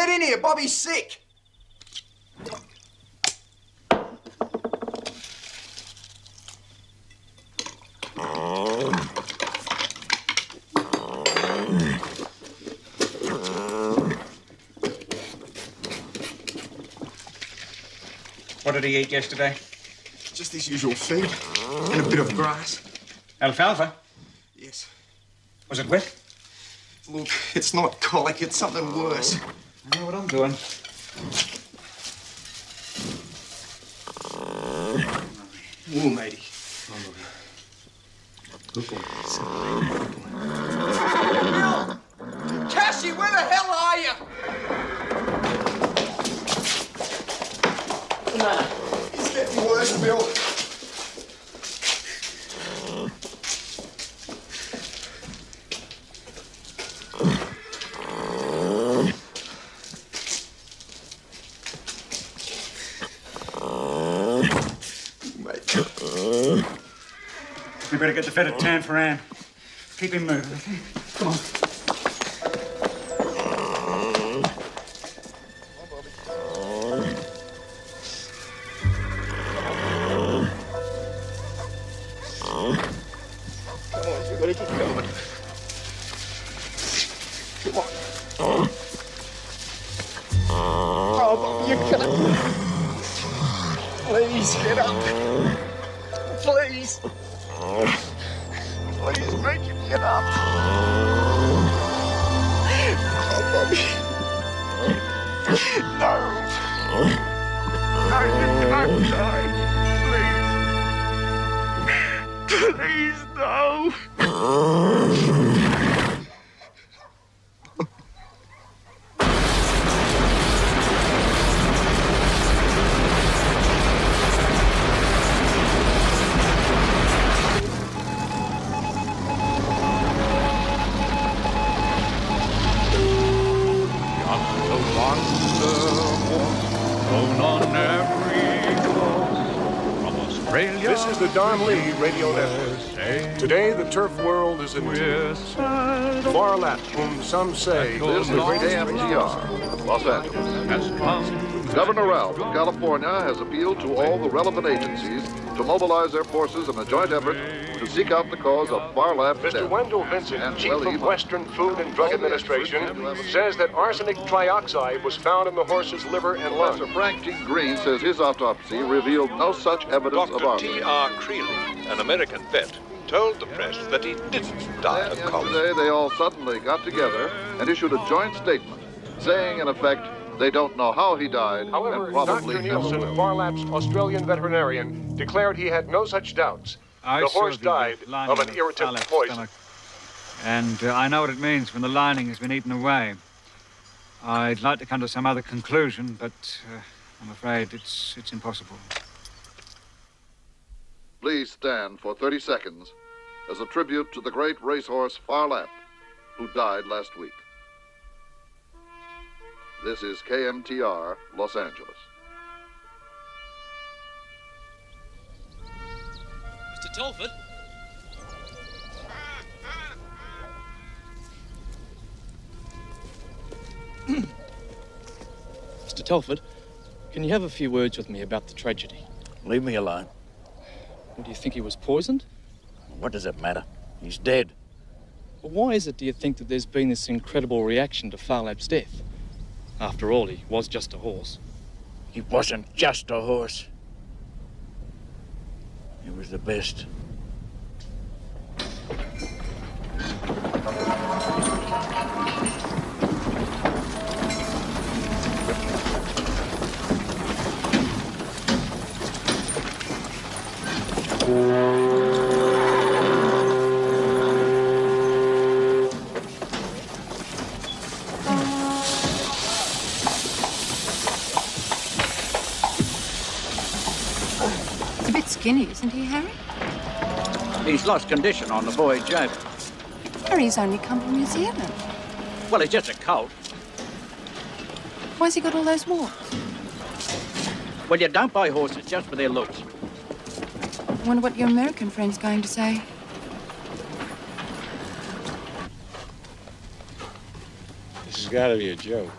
get in here. Bobby's sick. What did he eat yesterday? Just his usual feed and a bit of grass. Alfalfa? Yes. Was it wet? Look, it's not colic, it's something worse. I know what I'm doing. Whoa, matey. Good boy. Bill! Cassie, where the hell are you? It's getting worse, Bill. We better get the fed at tan for Ann. Keep him moving, okay? Come on. Please, get up. Please. Please make him get up. Oh, Bobby. No. No, you can't die. Please. Please, no. This is the Don Lee Radio Network. Today, the turf world is in tears. Farlap, whom some say This is the great KMTR, Los Angeles. Governor Ralph of California has appealed to all the relevant agencies to mobilize their forces in a joint effort to seek out the cause of Farlap's Mr. death. Wendell Vincent, Chief of Western Food and Drug Administration, says that arsenic trioxide was found in the horse's liver and lungs. Professor Frank T. Green says his autopsy revealed no such evidence of Dr. arsenic. T.R. Creeley, an American vet, told the press that he didn't die of colic. Yesterday, they all suddenly got together and issued a joint statement, saying, in effect, they don't know how he died. However, and probably Dr. never Nielsen, will. Farlap's Australian veterinarian, declared he had no such doubts. The horse died of an irritant poison. And I know what it means when the lining has been eaten away. I'd like to come to some other conclusion, but I'm afraid it's impossible. Please stand for 30 seconds as a tribute to the great racehorse Farlap, who died last week. This is KMTR, Los Angeles. Mr. Telford? Mr. Telford, can you have a few words with me about the tragedy? Leave me alone. Do you think he was poisoned? What does it matter? He's dead. Well, why is it, do you think, that there's been this incredible reaction to Farlap's death? After all, he was just a horse. He wasn't just a horse. He was the best. He's a bit skinny, isn't he, Harry? He's lost condition on the voyage over. Harry's only come from New Zealand. Well, he's just a colt. Why's he got all those warts? Well, you don't buy horses just for their looks. I wonder what your American friend's going to say. This has got to be a joke.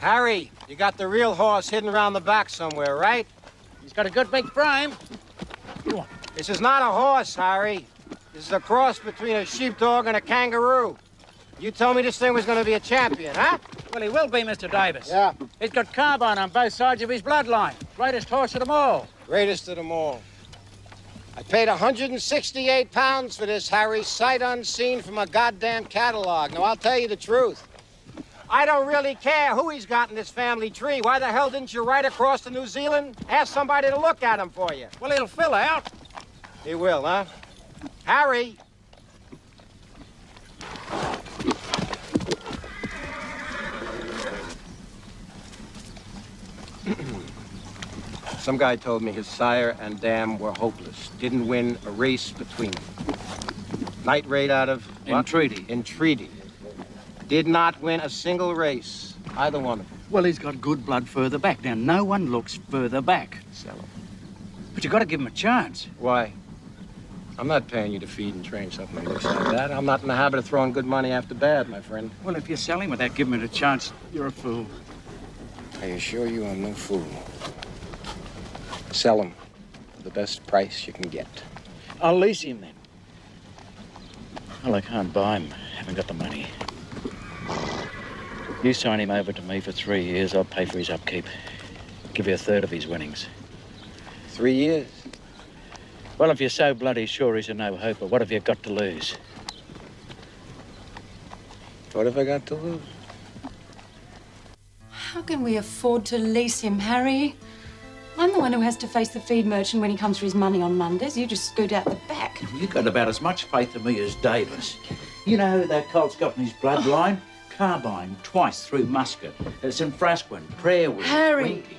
Harry, you got the real horse hidden around the back somewhere, right? He's got a good big frame. This is not a horse, Harry. This is a cross between a sheepdog and a kangaroo. You told me this thing was going to be a champion, huh? Well, he will be, Mr. Davis. Yeah. He's got Cowboy on both sides of his bloodline. Greatest horse of them all. Greatest of them all. I paid 168 pounds for this, Harry, sight unseen from a goddamn catalog. Now, I'll tell you the truth. I don't really care who he's got in this family tree. Why the hell didn't you ride across to New Zealand? Ask somebody to look at him for you. Well, he'll fill out. He will, huh? Harry! Some guy told me his sire and dam were hopeless. Didn't win a race between them. Night raid out of... Entreaty. Entreaty. Did not win a single race. Either one of them. Well, he's got good blood further back. Now, no one looks further back. Sell him. But you got to give him a chance. Why? I'm not paying you to feed and train something that looks like that. I'm not in the habit of throwing good money after bad, my friend. Well, if you sell him without giving him a chance, you're a fool. I assure you I'm no fool. Sell him for the best price you can get. I'll lease him then. Well, I can't buy him. Haven't got the money. You sign him over to me for 3 years, I'll pay for his upkeep. Give you a third of his winnings. 3 years? Well, if you're so bloody sure he's a no-hoper, what have you got to lose? What have I got to lose? How can we afford to lease him, Harry? I'm the one who has to face the feed merchant when he comes for his money on Mondays. You just scoot out the back. You've got about as much faith in me as Davis. You know who that colt's got in his bloodline? Carbine, twice through Muscat. St. Frasquin, Prairwood, Harry! Winky.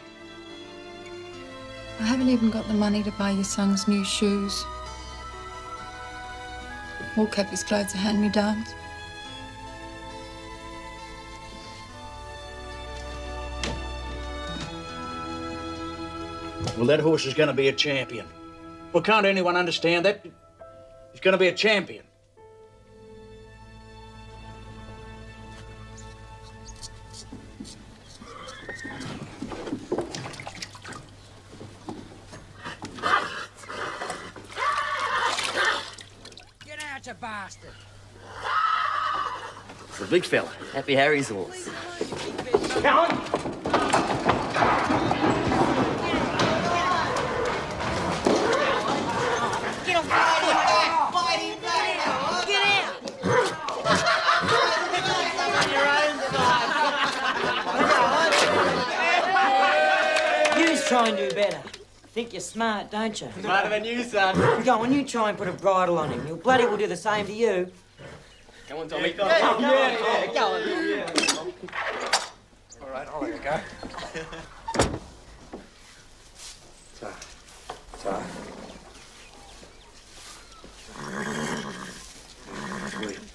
I haven't even got the money to buy your son's new shoes. Or kept his clothes are hand-me-downs. Well, that horse is going to be a champion. Well, can't anyone understand that? He's going to be a champion. Get out, you bastard! It's a big fella. Happy Harry's horse. Come on! Try and do better. Think you're smart, don't you? Smarter than you, son. Go on, you try and put a bridle on him. Your bloody will do the same to you. Come on, Tommy. Go on. Yeah, go on. Yeah. All right, I'll let you go. Ta.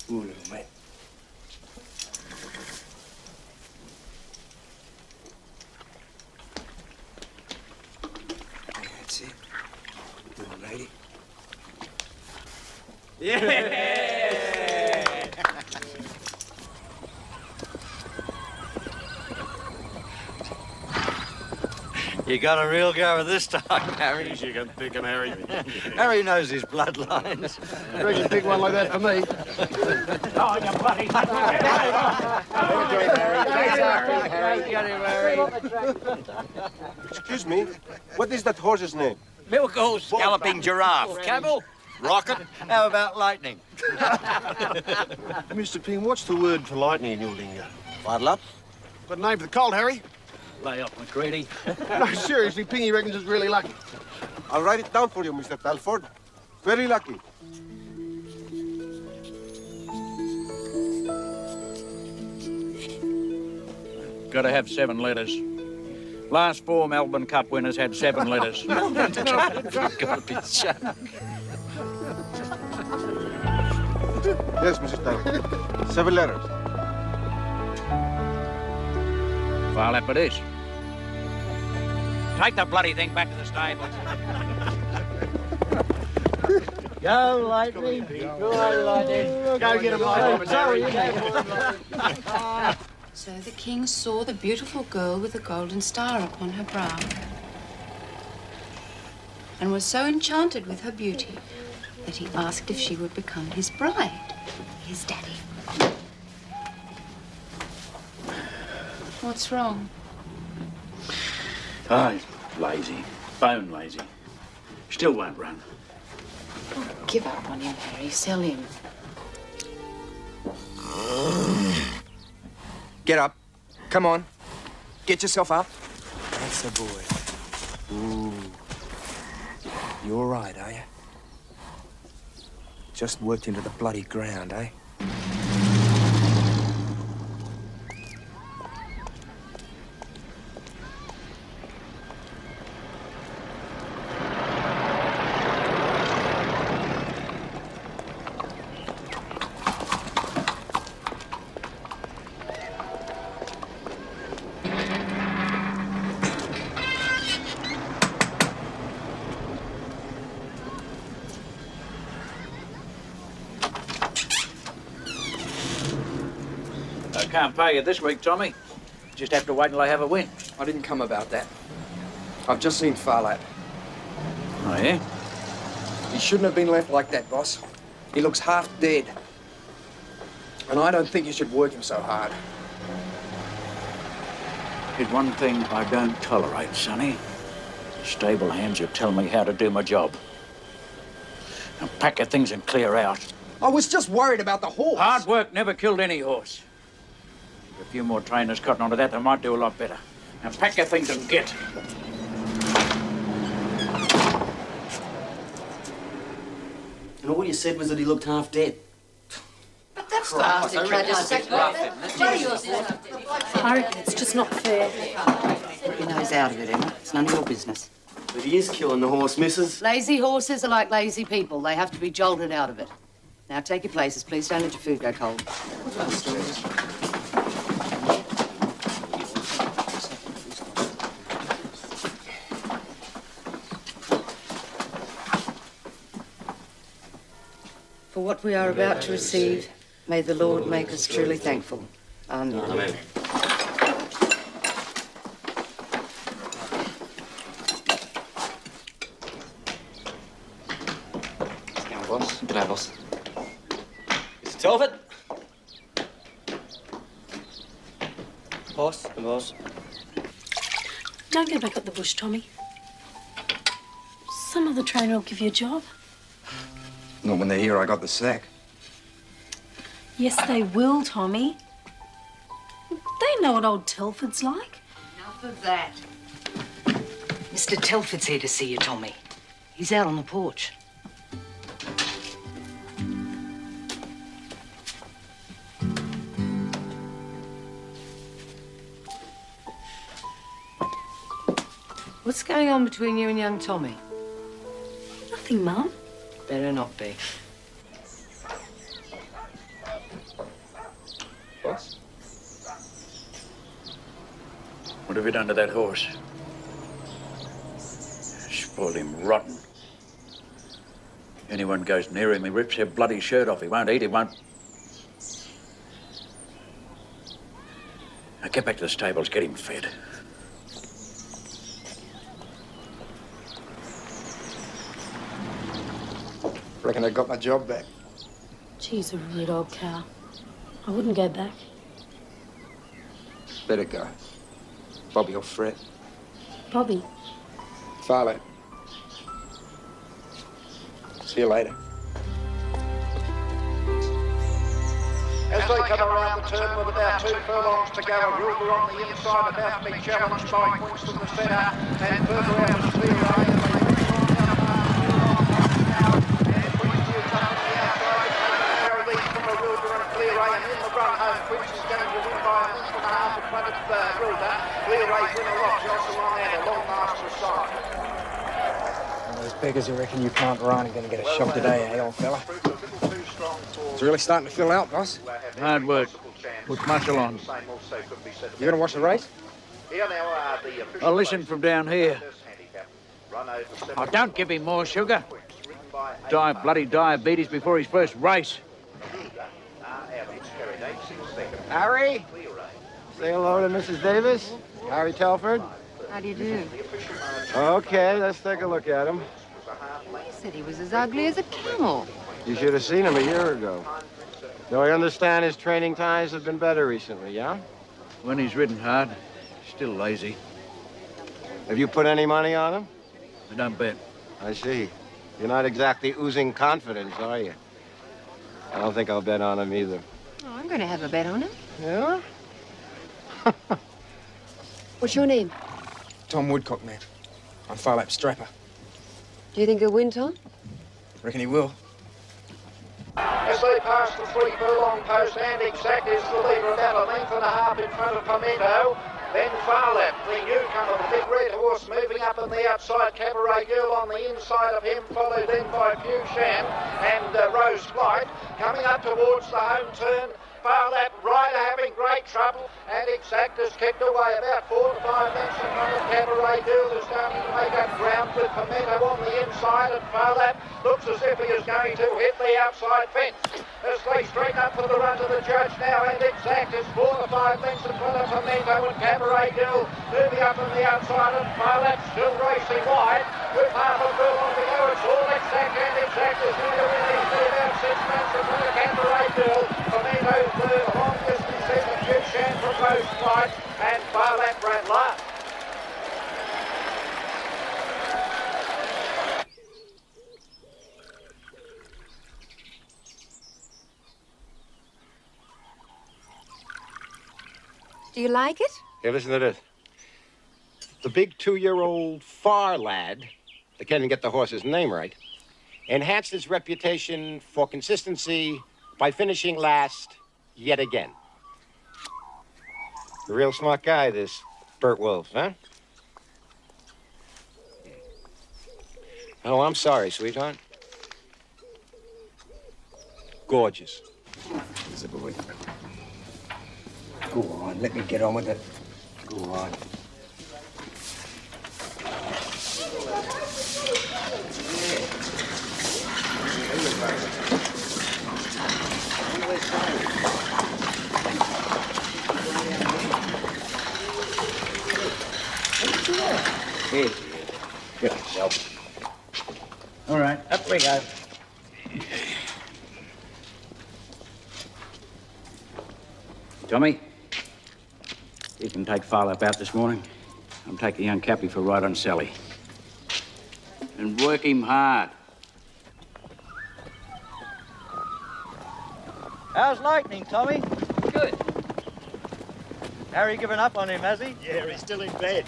Ooh, little mate. That's it. Little lady. Yeah! You got a real go this time, Harry. You can pick him, Harry. Harry knows his bloodlines. I reckon you pick one like that for me. Oh, you bloody... Excuse me, what is that horse's name? Milk horse, galloping giraffe, camel, rocket. How about lightning? Mr. Ping, what's the word for lightning in your lingo? Farlap. Got a name for the colt, Harry? Lay off, McCready. No, seriously, Pingy reckons it's really lucky. I'll write it down for you, Mr. Telford. Very lucky. Got to have 7 letters. Last 4 Melbourne Cup winners had 7 letters. Got to be joking. Yes, Mrs. Telford. 7 letters. Farlap it is. Take the bloody thing back to the stables. Go, Lightning. Go, Lightning. Go get him, Lightning. Sorry. So the king saw the beautiful girl with the golden star upon her brow and was so enchanted with her beauty that he asked if she would become his bride, his daddy. What's wrong? Oh, he's lazy. Bone lazy. Still won't run. Oh, give up on him, Harry. Sell him. Get up. Come on. Get yourself up. That's the boy. Ooh. You all right, are you? Just worked into the bloody ground, eh? I can't pay you this week, Tommy. Just have to wait till I have a win. I didn't come about that. I've just seen Farlap. Oh, yeah? He shouldn't have been left like that, boss. He looks half dead. And I don't think you should work him so hard. There's one thing I don't tolerate, Sonny. Stable hands who tell me how to do my job. Now pack your things and clear out. I was just worried about the horse. Hard work never killed any horse. If a few more trainers cotton onto that, they might do a lot better. Now pack your things and get. And all you said was that he looked half dead. But that's the last thing I just said. I reckon it's just not fair. He knows out of it, Emma. It's none of your business. But he is killing the horse, missus. Lazy horses are like lazy people. They have to be jolted out of it. Now, take your places, please. Don't let your food go cold. For what we are about to receive, may the Lord make us truly thankful. Amen. Amen. Boss. G'day, boss. Mr. Telford? Boss. The boss. Don't go back up the bush, Tommy. Some other trainer will give you a job. Not when they hear I got the sack. Yes, they will, Tommy. They know what old Telford's like. Enough of that. Mr. Telford's here to see you, Tommy. He's out on the porch. What's going on between you and young Tommy? Nothing, Mum. Better not be. Boss? What have you done to that horse? Spoiled him rotten. Anyone goes near him, he rips their bloody shirt off. He won't eat, he won't... Now get back to the stables, get him fed. Reckon I got my job back. She's a rude old cow. I wouldn't go back. Better go. Bobby will fret. Bobby. Farlap. See you later. As they come around the turn with about 2 furlongs to go, Ruger on the inside about to be challenged by Queenston the centre, and further out is Clear Ray. Quince is going to win by a minute and a half in front of Ruger. Clear Ray's win a lot. Johnson on there, long master side. Those beggars who reckon you can't run are going to get a shock today, eh, old fella? It's really starting to fill out, boss. Hard work. Put muscle on. You going to watch the race? I'll listen from down here. Oh, don't give him more sugar. Die of bloody diabetes before his first race. Harry, Say hello to Mrs. Davis. Harry Telford. How do you do? Okay, let's take a look at him. He said he was as ugly as a camel. You should have seen him a year ago. Though I understand his training times have been better recently, yeah? When he's ridden hard, still lazy. Have you put any money on him? I don't bet. I see. You're not exactly oozing confidence, are you? I don't think I'll bet on him either. Oh, I'm going to have a bet on him. Yeah? What's your name? Tom Woodcock, man. I'm Farlap Strapper. Do you think he'll win, Tom? Reckon he will. As they pass the 3 furlong post, and Exact is the leader, about a length and a half in front of Pimento. Then Farlap, the newcomer, the big red horse, moving up on the outside. Cabaret Girl on the inside of him, followed then by Fushan and Rose Flight. Coming up towards the home turn, Farlap rider having great trouble, and Exact has kicked away about 4 to 5 lengths in front of Cabaret Girl, who's starting to make up ground with Pimento on the inside, and Farlap looks as if he is going to hit the outside fence. As they straighten up for the run to the judge now, and Exact is 4 to 5 lengths in front of Pimento, and Cabaret Girl moving up on the outside, and Farlap still racing wide with half a furlong to go. It's all Exact, and Exact is going to win easily about 6 minutes in front of Cabaret Girl. Pimento third, long distance in the Fushan from Rose Flight, and Farlap ran last. Do you like it? Here, listen to this. The big 2-year-old Far lad, I can't even get the horse's name right, enhanced his reputation for consistency by finishing last yet again. A real smart guy, this Bert Wolf, huh? Oh, I'm sorry, sweetheart. Gorgeous. That's a boy. Go on, let me get on with it. Go on. Here. Get yourself. All right, up we go. Tommy, you can take Farlap out this morning. I'm taking young Cappy for a ride on Sally. And work him hard. How's Lightning, Tommy? Good. Harry given up on him, has he? Yeah, he's still in bed.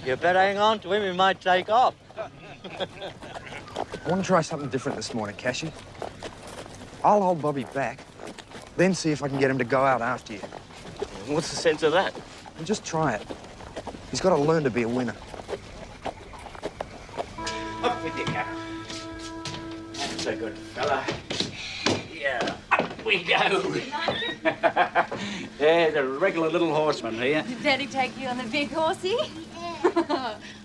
You better hang on to him, he might take off. I want to try something different this morning, Cashy. I'll hold Bobby back, then see if I can get him to go out after you. What's the sense of that? And just try it. He's got to learn to be a winner. Up with you, Cap. That's a good fella. Yeah, up we go. There's a regular little horseman here. Did Daddy take you on the big horsey?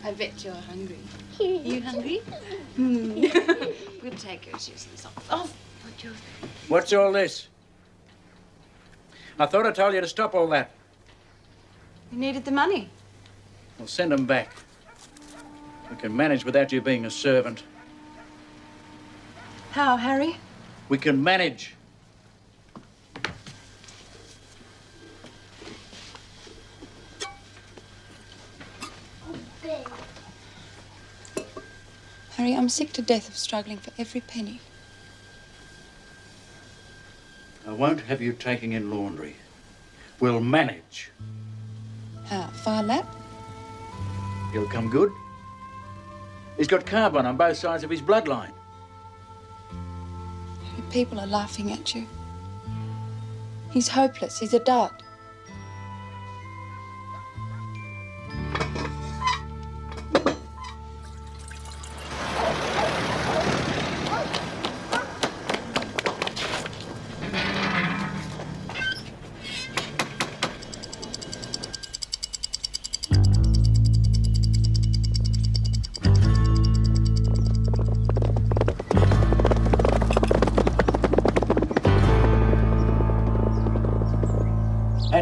I bet you're hungry. You hungry? We'll take your shoes and socks off. What's all this? I thought I told you to stop all that. You needed the money. Well, send them back. We can manage without you being a servant. How, Harry? We can manage. Harry, I'm sick to death of struggling for every penny. I won't have you taking in laundry. We'll manage. How, Farlap? He'll come good. He's got carbon on both sides of his bloodline. People are laughing at you. He's hopeless. He's a dud.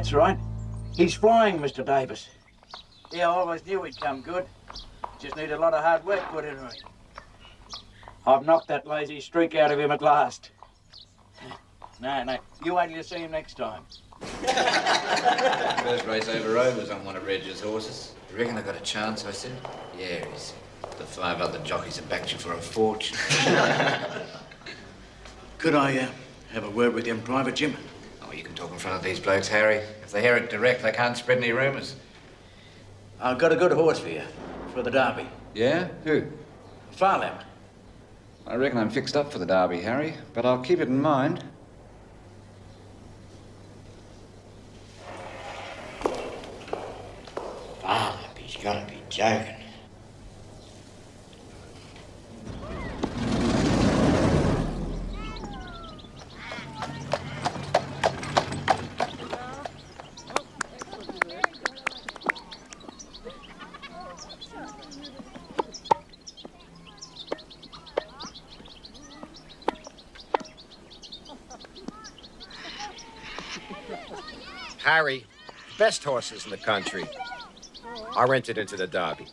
That's right. He's flying, Mr. Davis. Yeah, I always knew he'd come good. Just need a lot of hard work put into him. I've knocked that lazy streak out of him at last. No, you wait till you see him next time. First race over road was on one of Reg's horses. You reckon I got a chance, I said? Yeah, he said. The 5 other jockeys have backed you for a fortune. Could I have a word with you in private, Jim? Oh, you can talk in front of these blokes, Harry. If they hear it direct, they can't spread any rumours. I've got a good horse for you, for the Derby. Yeah? Who? Farlap. I reckon I'm fixed up for the Derby, Harry, but I'll keep it in mind. Farlap, he's got to be joking. Harry, best horses in the country are entered into the Derby.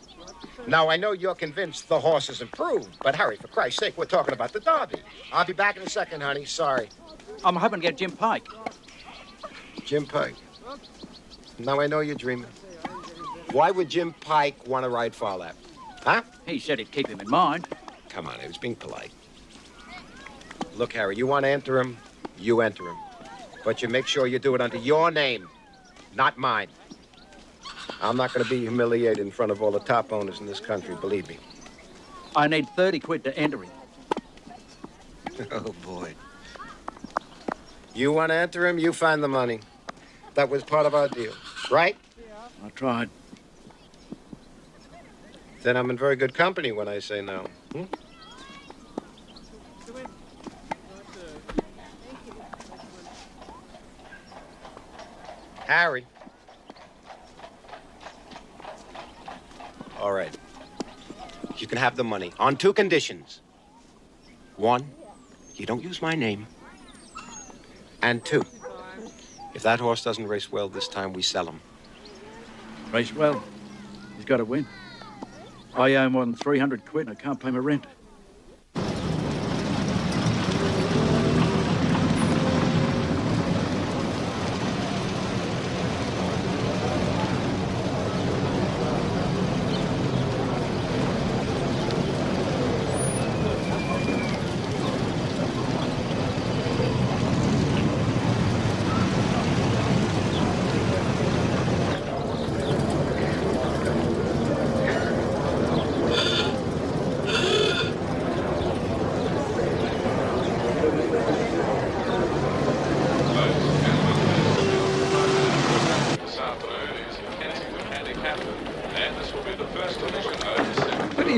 Now, I know you're convinced the horse has improved, but Harry, for Christ's sake, we're talking about the Derby. I'll be back in a second, honey. Sorry. I'm hoping to get Jim Pike. Jim Pike? Now, I know you're dreaming. Why would Jim Pike want to ride Farlap? Huh? He said he'd keep him in mind. Come on, he was being polite. Look, Harry, you want to enter him, you enter him. But you make sure you do it under your name, not mine. I'm not going to be humiliated in front of all the top owners in this country, believe me. I need 30 quid to enter him. Oh, boy. You want to enter him, you find the money. That was part of our deal, right? I tried. Then I'm in very good company when I say no. Harry. All right. You can have the money on 2 conditions. 1, you don't use my name. And 2, if that horse doesn't race well this time, we sell him. Race well. He's got to win. I owe more than 300 quid and I can't pay my rent.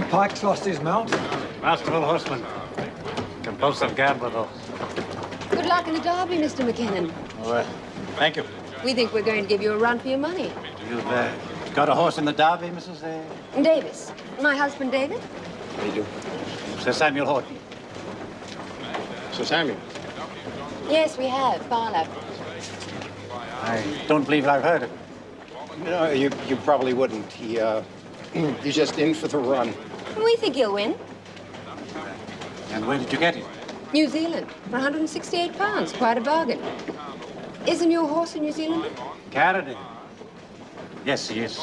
Pike's lost his mount. Masterful horseman. Compulsive gambler, though. Good luck in the Derby, Mr. McKinnon. Well, thank you. We think we're going to give you a run for your money. You've got a horse in the Derby, Mrs. Davis. My husband, David. How do you do? Sir Samuel Horton. Sir Samuel? Yes, we have. Farlap. I don't believe I've heard of him. No, you probably wouldn't. He's just in for the run. We think he'll win. And where did you get him? New Zealand, for 168 pounds. Quite a bargain. Isn't your horse a New Zealander? Canada. Yes, he is.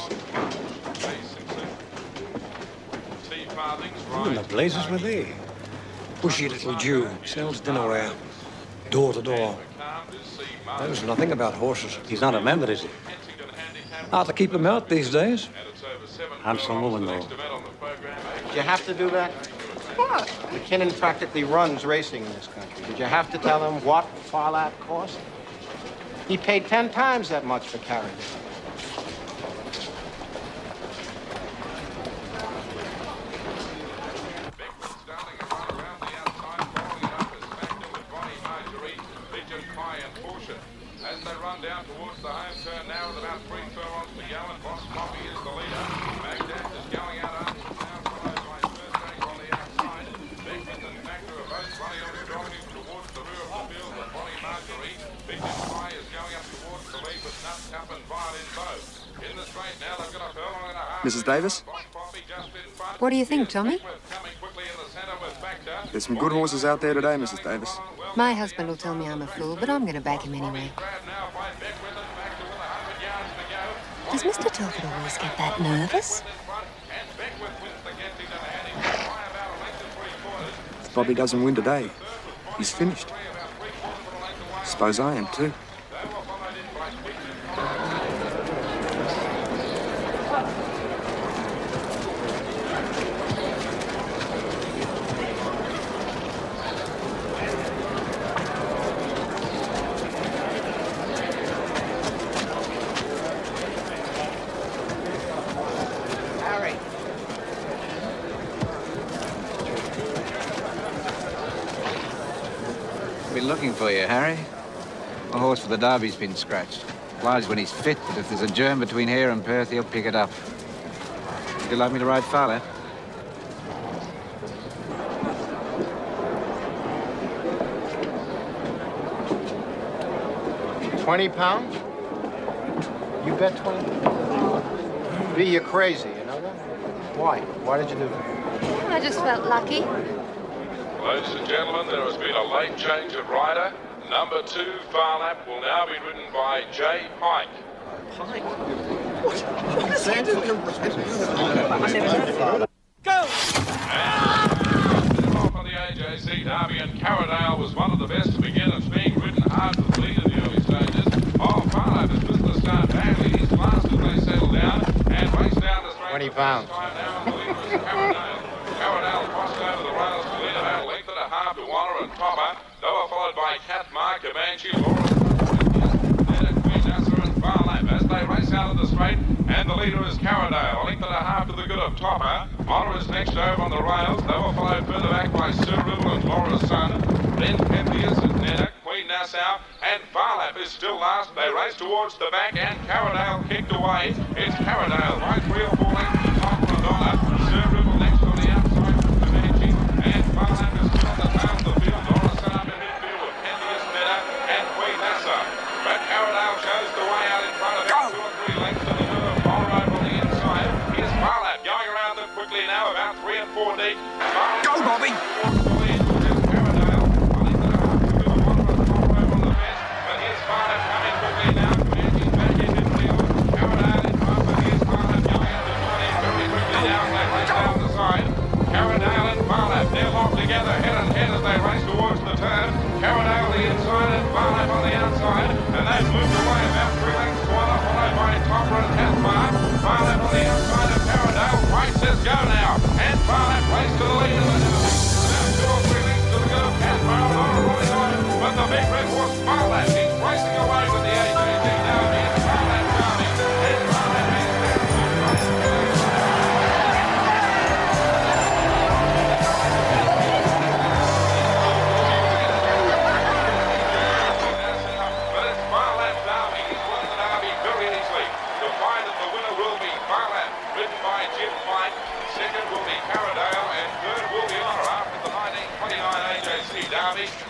Who in the blazes were they? Pushy little Jew, sells dinnerware, door to door. Knows nothing about horses. He's not a member, is he? Hard to keep him out these days. Handsome woman, though. Did you have to do that? What? McKinnon practically runs racing in this country. Did you have to tell him what Farlap cost? He paid 10 times that much for carriage. As they run down towards the home turn now with about 3 furlongs to go, and Boss Coffee is the leader. Baghdad is going out after now, followed by First Rank on the outside. Beckman and Factor are both running on strongly towards the rear of the field, and Bonnie Marjorie. Big Pie is going up towards the lead with Nut Mrs. Davis, What do you think, Tommy? there's some good horses out there today, Mrs. Davis. My husband will tell me I'm a fool, but I'm going to back him anyway. Does Mr. Telford always get that nervous? If Bobby doesn't win today, he's finished. Suppose I am too. Been looking for you, Harry. A horse for the Derby's been scratched. Flies when he's fit, but if there's a germ between here and Perth, he'll pick it up. Would you like me to ride Farlap? £20? You bet 20? B, you're crazy, you know that? Why? Why did you do that? I just felt lucky. Ladies and gentlemen, there has been a late change of rider. Number 2, Farlap, will now be ridden by J. Pike. Pike? What does he do? Go! For the AJC Derby, and Carradale was one of the best to begin. It's being ridden hard with lead in the early stages. Oh, Farlap has missed the start badly. He's fast as they settle down and race down the straight. £20. Carradale crossed over the rails to lead about a length and a half to Warner and Topper. They were followed by Catmark, Comanche, Laura, Queen Nasser and Farlap as they race out of the straight. And the leader is Carradale, a length and a half to the good of Topper. Honor is next over on the rails. They were followed further back by Sir Ribble and Laura's son. Then Pentheus and Netta, Queen Nassau, and Farlap is still last. They race towards the back and Carradale kicked away. It's Carradale by 3 or 4 lengths to Topper and Honor. Sir Ribble next on the outside from Comanche. And Farlap is still on the tail of the field. Laura's son up in midfield with Pentheus, Netta, and Queen Nassau. But Carradale shows the way out in front of him. 2 or 3 lengths to the good of Honor over on the inside. Here's Farlap going around them quickly now, about 3 and 4 deep. Go, Bobby! They're locked together, head and head as they race towards the turn. Carradale the inside and Farlap on the outside. And they've moved away about 3 lengths to one, followed by Topper and Catmark. Farlap on the outside of Carradale. White says go now. And Farlap race to the lead of the Derby. About 2 or 3 lengths to the good of Catmark. Rolling on. But the big red horse Farlap, he's racing away with the AJC Derby. It's Farlap Derby. And Farlap is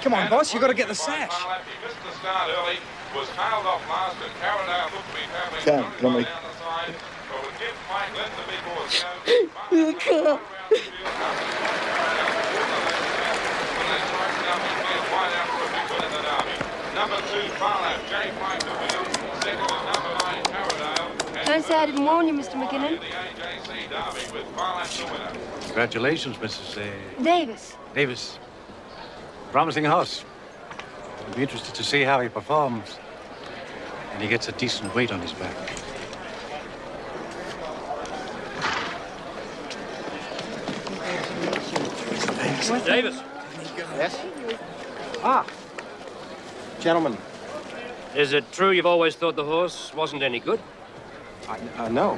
Come on, boss, you got to get the sash. He missed the start early, was tailed off last, and Carradale looked to be travelling Come, very well Tommy. down the side. But with Jim Pike let the big horse go, Number 2, Farlap, J. Pike to win. Second is number 9, Carradale. Don't say I didn't warn you, Mr. McKinnon. The AJC Derby with Farlap the winner. Congratulations, Mrs. Davis. Davis. Promising horse. I'll be interested to see how he performs. And he gets a decent weight on his back. Davis. Yes? Ah. Gentlemen. Is it true you've always thought the horse wasn't any good? No.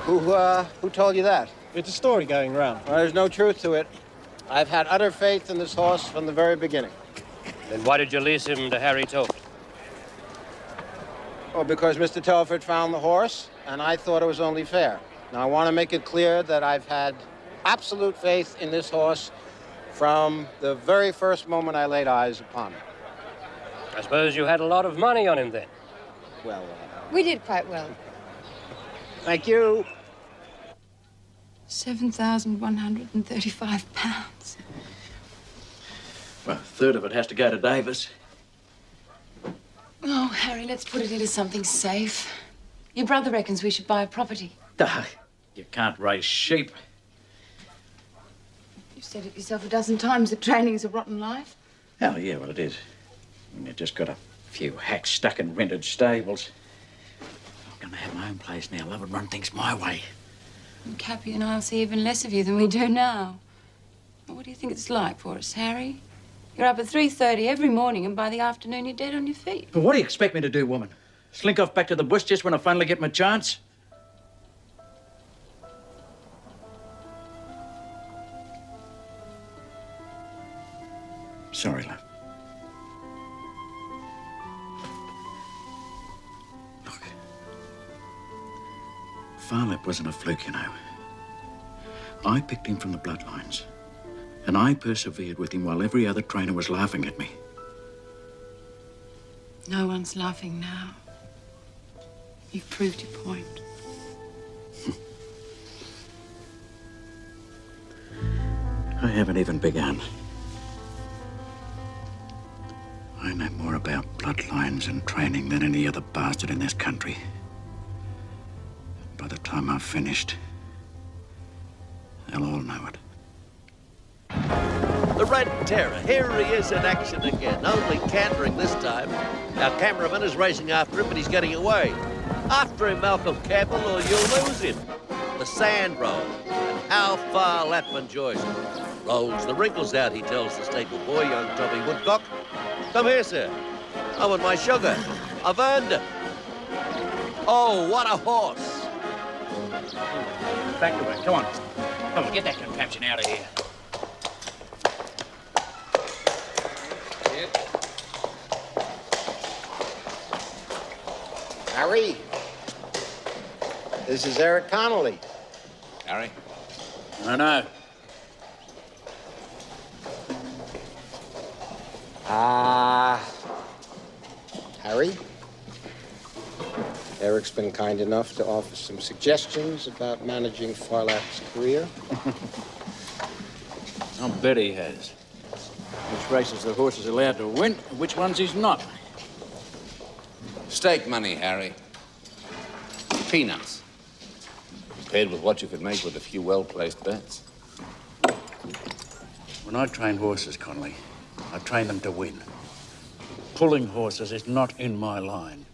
Who told you that? It's a story going round. Well, there's no truth to it. I've had utter faith in this horse from the very beginning. Then why did you lease him to Harry Telford? Oh, because Mr. Telford found the horse, and I thought it was only fair. Now, I want to make it clear that I've had absolute faith in this horse from the very first moment I laid eyes upon him. I suppose you had a lot of money on him then. Well, We did quite well. thank you. £7,135. Well, a third of it has to go to Davis. Oh, Harry, let's put it into something safe. Your brother reckons we should buy a property. You can't raise sheep. You've said it yourself a dozen times that training is a rotten life. Oh, yeah, well, it is. I mean, you've just got a few hacks stuck in rented stables. I'm going to have my own place now. Love and run things my way. And Cappy and I'll see even less of you than we do now. Well, what do you think it's like for us, Harry? You're up at 3:30 every morning, and by the afternoon you're dead on your feet. But what do you expect me to do, woman? Slink off back to the bush just when I finally get my chance? Sorry, love. Look. Farlap wasn't a fluke, you know. I picked him from the bloodlines. And I persevered with him while every other trainer was laughing at me. No one's laughing now. You've proved your point. I haven't even begun. I know more about bloodlines and training than any other bastard in this country. By the time I've finished, they'll all know it. The Red Terror, here he is in action again, only cantering this time. Our cameraman is racing after him, but he's getting away. After him, Malcolm Campbell, or you'll lose him. The sand roll, and how far Lap enjoys it. Rolls the wrinkles out, he tells the stable boy, young Tommy Woodcock. Come here, sir. I want my sugar. I've earned it. Oh, what a horse. Back to it. Come on. Come on, get that contraption out of here. Harry, this is Eric Connolly. Harry? I know. Harry? Eric's been kind enough to offer some suggestions about managing Farlap's career. I'll bet he has. Which races the horse is allowed to win, and which ones he's not. Stake money, Harry. Peanuts. Compared with what you could make with a few well-placed bets. When I train horses, Connolly, I train them to win. Pulling horses is not in my line.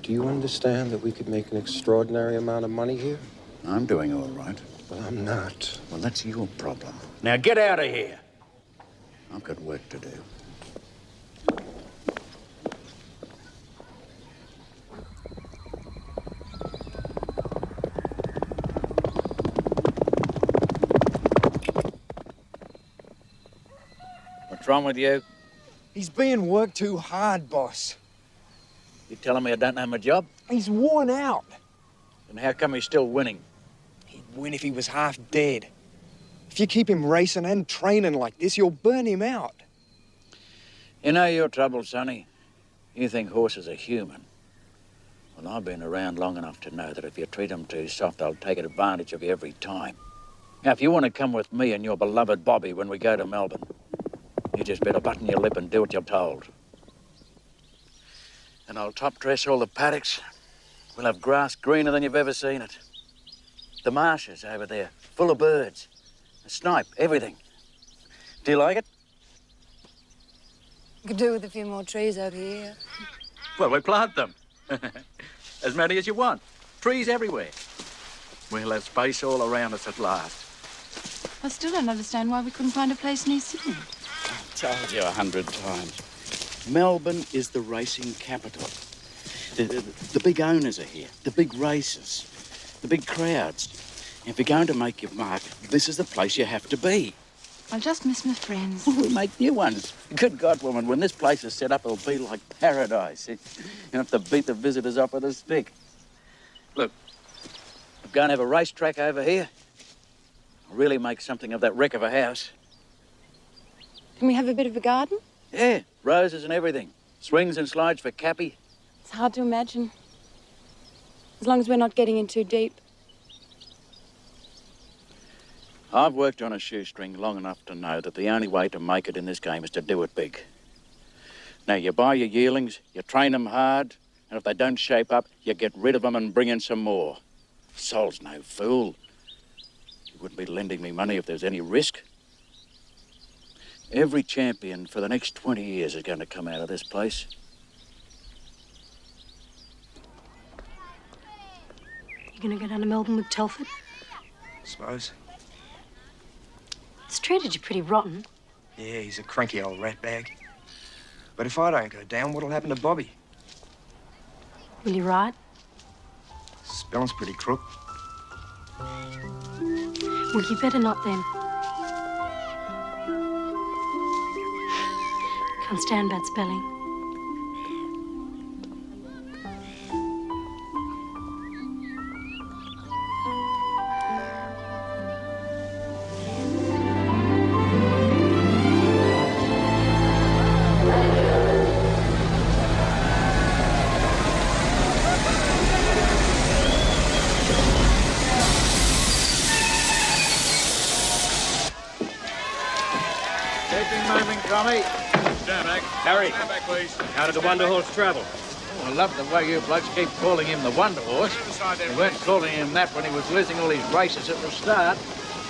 Do you understand that we could make an extraordinary amount of money here? I'm doing all right. Well, I'm not. Well, that's your problem. Now get out of here. I've got work to do. What's wrong with you? He's being worked too hard, boss. You telling me I don't know my job? He's worn out. Then how come he's still winning? He'd win if he was half dead. If you keep him racing and training like this, you'll burn him out. You know your trouble, Sonny. You think horses are human. Well, I've been around long enough to know that if you treat them too soft, they'll take advantage of you every time. Now, if you want to come with me and your beloved Bobby when we go to Melbourne, you just better button your lip and do what you're told. And I'll top dress all the paddocks. We'll have grass greener than you've ever seen it. The marshes over there, full of birds. A snipe, everything. Do you like it? Could do with a few more trees over here. Well, we plant them. As many as you want. Trees everywhere. We'll have space all around us at last. I still don't understand why we couldn't find a place near Sydney. I've told you 100 times. Melbourne is the racing capital. The big owners are here, the big races, the big crowds. If you're going to make your mark, this is the place you have to be. I'll just miss my friends. Well, we'll make new ones. Good God, woman, when this place is set up, it'll be like paradise. You don't have to beat the visitors up with a stick. Look, I'm going to have a racetrack over here. I'll really make something of that wreck of a house. Can we have a bit of a garden? Yeah, roses and everything. Swings and slides for Cappy. It's hard to imagine. As long as we're not getting in too deep. I've worked on a shoestring long enough to know that the only way to make it in this game is to do it big. Now, you buy your yearlings, you train them hard, and if they don't shape up, you get rid of them and bring in some more. Sol's no fool. He wouldn't be lending me money if there's any risk. Every champion for the next 20 years is going to come out of this place. You gonna go down to Melbourne with Telford? Suppose. He's treated you pretty rotten. Yeah, he's a cranky old ratbag. But if I don't go down, what'll happen to Bobby? Will you ride? Spelling's pretty crook. Well, you better not then. Can't stand bad spelling. Harry, how did the Wonder Horse travel? Oh, I love the way you blokes keep calling him the Wonder Horse. You weren't calling him that when he was losing all his races at the start.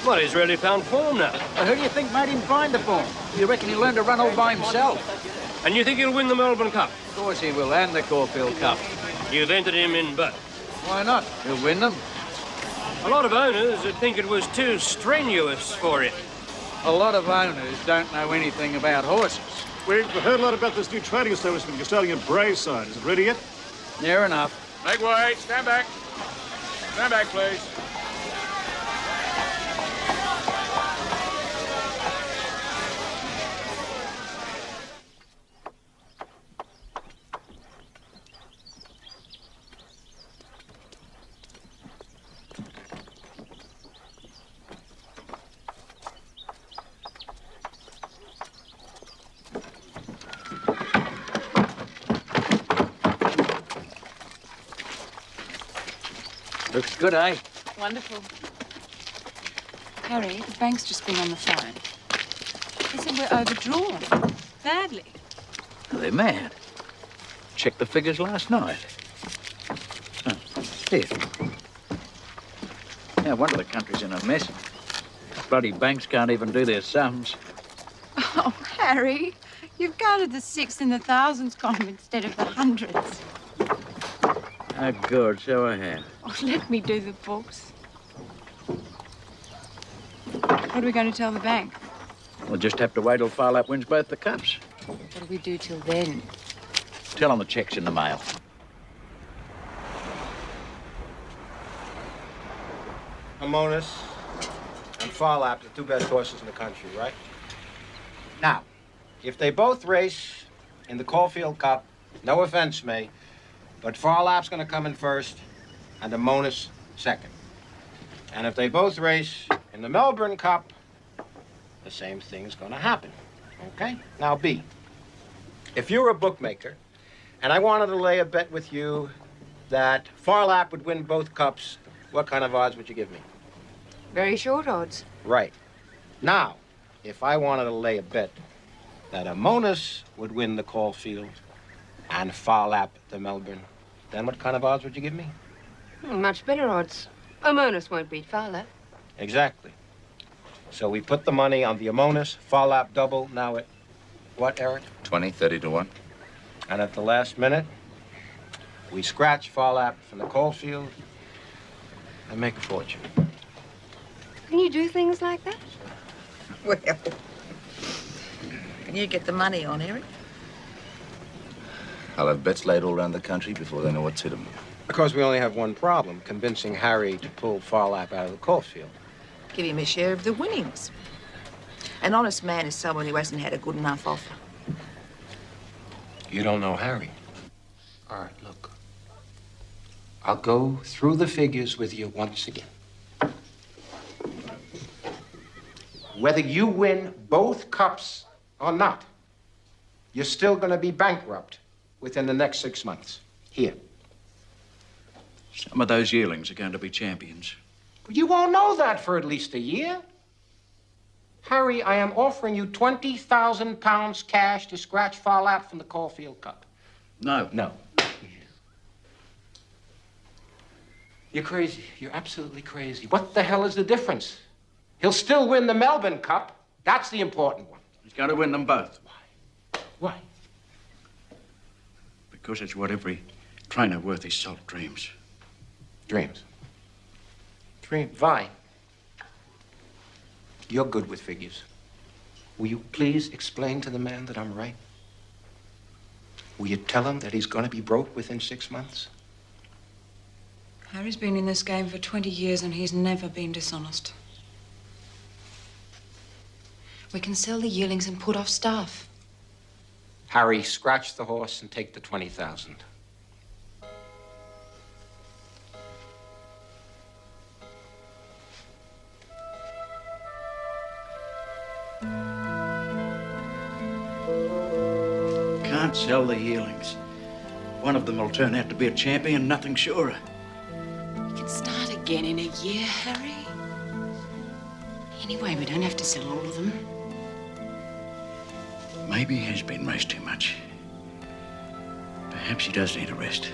Well, he's really found form now. Well, who do you think made him find the form? You reckon he learned to run all by himself? And you think he'll win the Melbourne Cup? Of course he will, and the Caulfield Cup. You've entered him in both. Why not? He'll win them. A lot of owners would think it was too strenuous for him. A lot of owners don't know anything about horses. We've heard a lot about this new training establishment you're starting at Braeside. Is it ready yet? Near enough. Make way. Stand back. Stand back, please. Looks good, eh? Wonderful. Harry, the bank's just been on the phone. They said we're overdrawn. Badly. Oh, they're mad. Checked the figures last night. Oh, here. No wonder the country's in a mess. Bloody banks can't even do their sums. Oh, Harry, you've counted the six in the thousands column instead of the hundreds. Oh, good, so I have. Oh, let me do the books. What are we going to tell the bank? We'll just have to wait till Farlap wins both the cups. What do we do till then? Tell them the check's in the mail. Amonis and Farlap, the two best horses in the country, right? Now, if they both race in the Caulfield Cup, no offense, May, but Farlap's going to come in first and Amonis second. And if they both race in the Melbourne Cup, the same thing's going to happen, okay? Now, B, if you were a bookmaker and I wanted to lay a bet with you that Farlap would win both cups, what kind of odds would you give me? Very short odds. Right. Now, if I wanted to lay a bet that Amonis would win the Caulfield and Farlap the Melbourne, then what kind of odds would you give me? Much better odds. Amonis won't beat Farlap. Exactly. So we put the money on the Amonis, Farlap double, now at what, Eric? 20, 30 to 1. And at the last minute, we scratch Farlap from the Caulfield and make a fortune. Can you do things like that? Well, can you get the money on, Eric? I'll have bets laid all around the country before they know what's hit them. Because we only have one problem, convincing Harry to pull Farlap out of the Caulfield. Give him a share of the winnings. An honest man is someone who hasn't had a good enough offer. You don't know Harry. All right, look. I'll go through the figures with you once again. Whether you win both cups or not, you're still going to be bankrupt within the next 6 months. Here. Some of those yearlings are going to be champions. You won't know that for at least a year. Harry, I am offering you 20,000 pounds cash to scratch Farlap from the Caulfield Cup. No. No. You're crazy. You're absolutely crazy. What the hell is the difference? He'll still win the Melbourne Cup. That's the important one. He's going to win them both. Why? Because it's what every trainer worth his salt dreams. Dreams? Vi, you're good with figures. Will you please explain to the man that I'm right? Will you tell him that he's going to be broke within 6 months? Harry's been in this game for 20 years and he's never been dishonest. We can sell the yearlings and put off staff. Harry, scratch the horse and take the 20,000. Can't sell the yearlings. One of them will turn out to be a champion, nothing surer. We can start again in a year, Harry. Anyway, we don't have to sell all of them. Maybe he has been raced too much. Perhaps he does need a rest.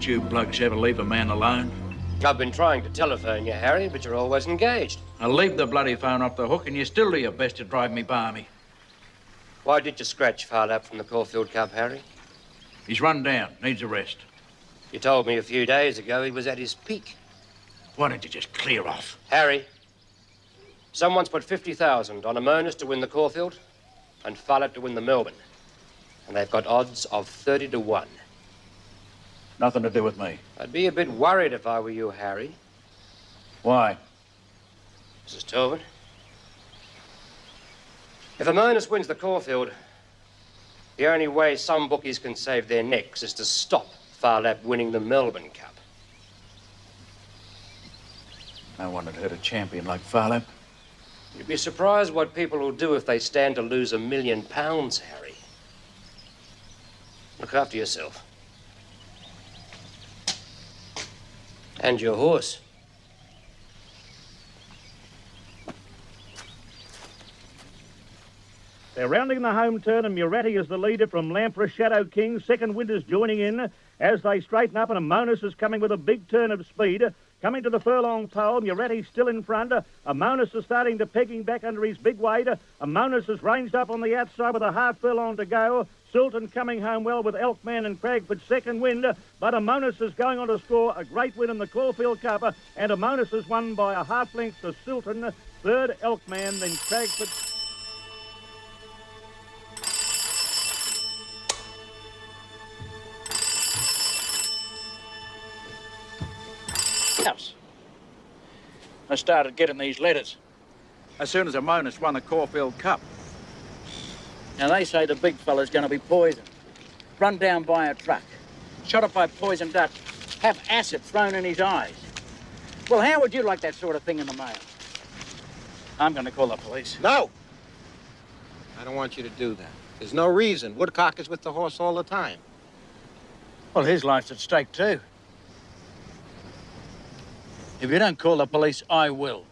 Can't you blokes ever leave a man alone? I've been trying to telephone you, Harry, but you're always engaged. I'll leave the bloody phone off the hook and you still do your best to drive me balmy. Why did you scratch Farlap from the Caulfield Cup, Harry? He's run down, needs a rest. You told me a few days ago he was at his peak. Why don't you just clear off? Harry, someone's put 50,000 on Amonis to win the Caulfield and Farlap to win the Melbourne. And they've got odds of 30 to 1. Nothing to do with me. I'd be a bit worried if I were you, Harry. Why? Mrs. Tobin, if Amonis wins the Caulfield, the only way some bookies can save their necks is to stop Farlap winning the Melbourne Cup. No one had heard a champion like Farlap. You'd be surprised what people will do if they stand to lose £1 million, Harry. Look after yourself. And your horse. They're rounding the home turn, and Muratti is the leader from Lamprey Shadow King. Second Winter's joining in as they straighten up, and Amonis is coming with a big turn of speed. Coming to the furlong pole, Muratti's still in front. Amonis is starting to pegging back under his big weight. Amonis is ranged up on the outside with a half furlong to go. Sultan coming home well with Elkman and Cragford second wind, but Amonis is going on to score a great win in the Caulfield Cup, and Amonis is won by a half length to Sultan, third Elkman, then Cragford. I started getting these letters as soon as Amonis won the Caulfield Cup. Now, they say the big fella's going to be poisoned, run down by a truck, shot up by poison dart, have acid thrown in his eyes. Well, how would you like that sort of thing in the mail? I'm going to call the police. No! I don't want you to do that. There's no reason. Woodcock is with the horse all the time. Well, his life's at stake, too. If you don't call the police, I will.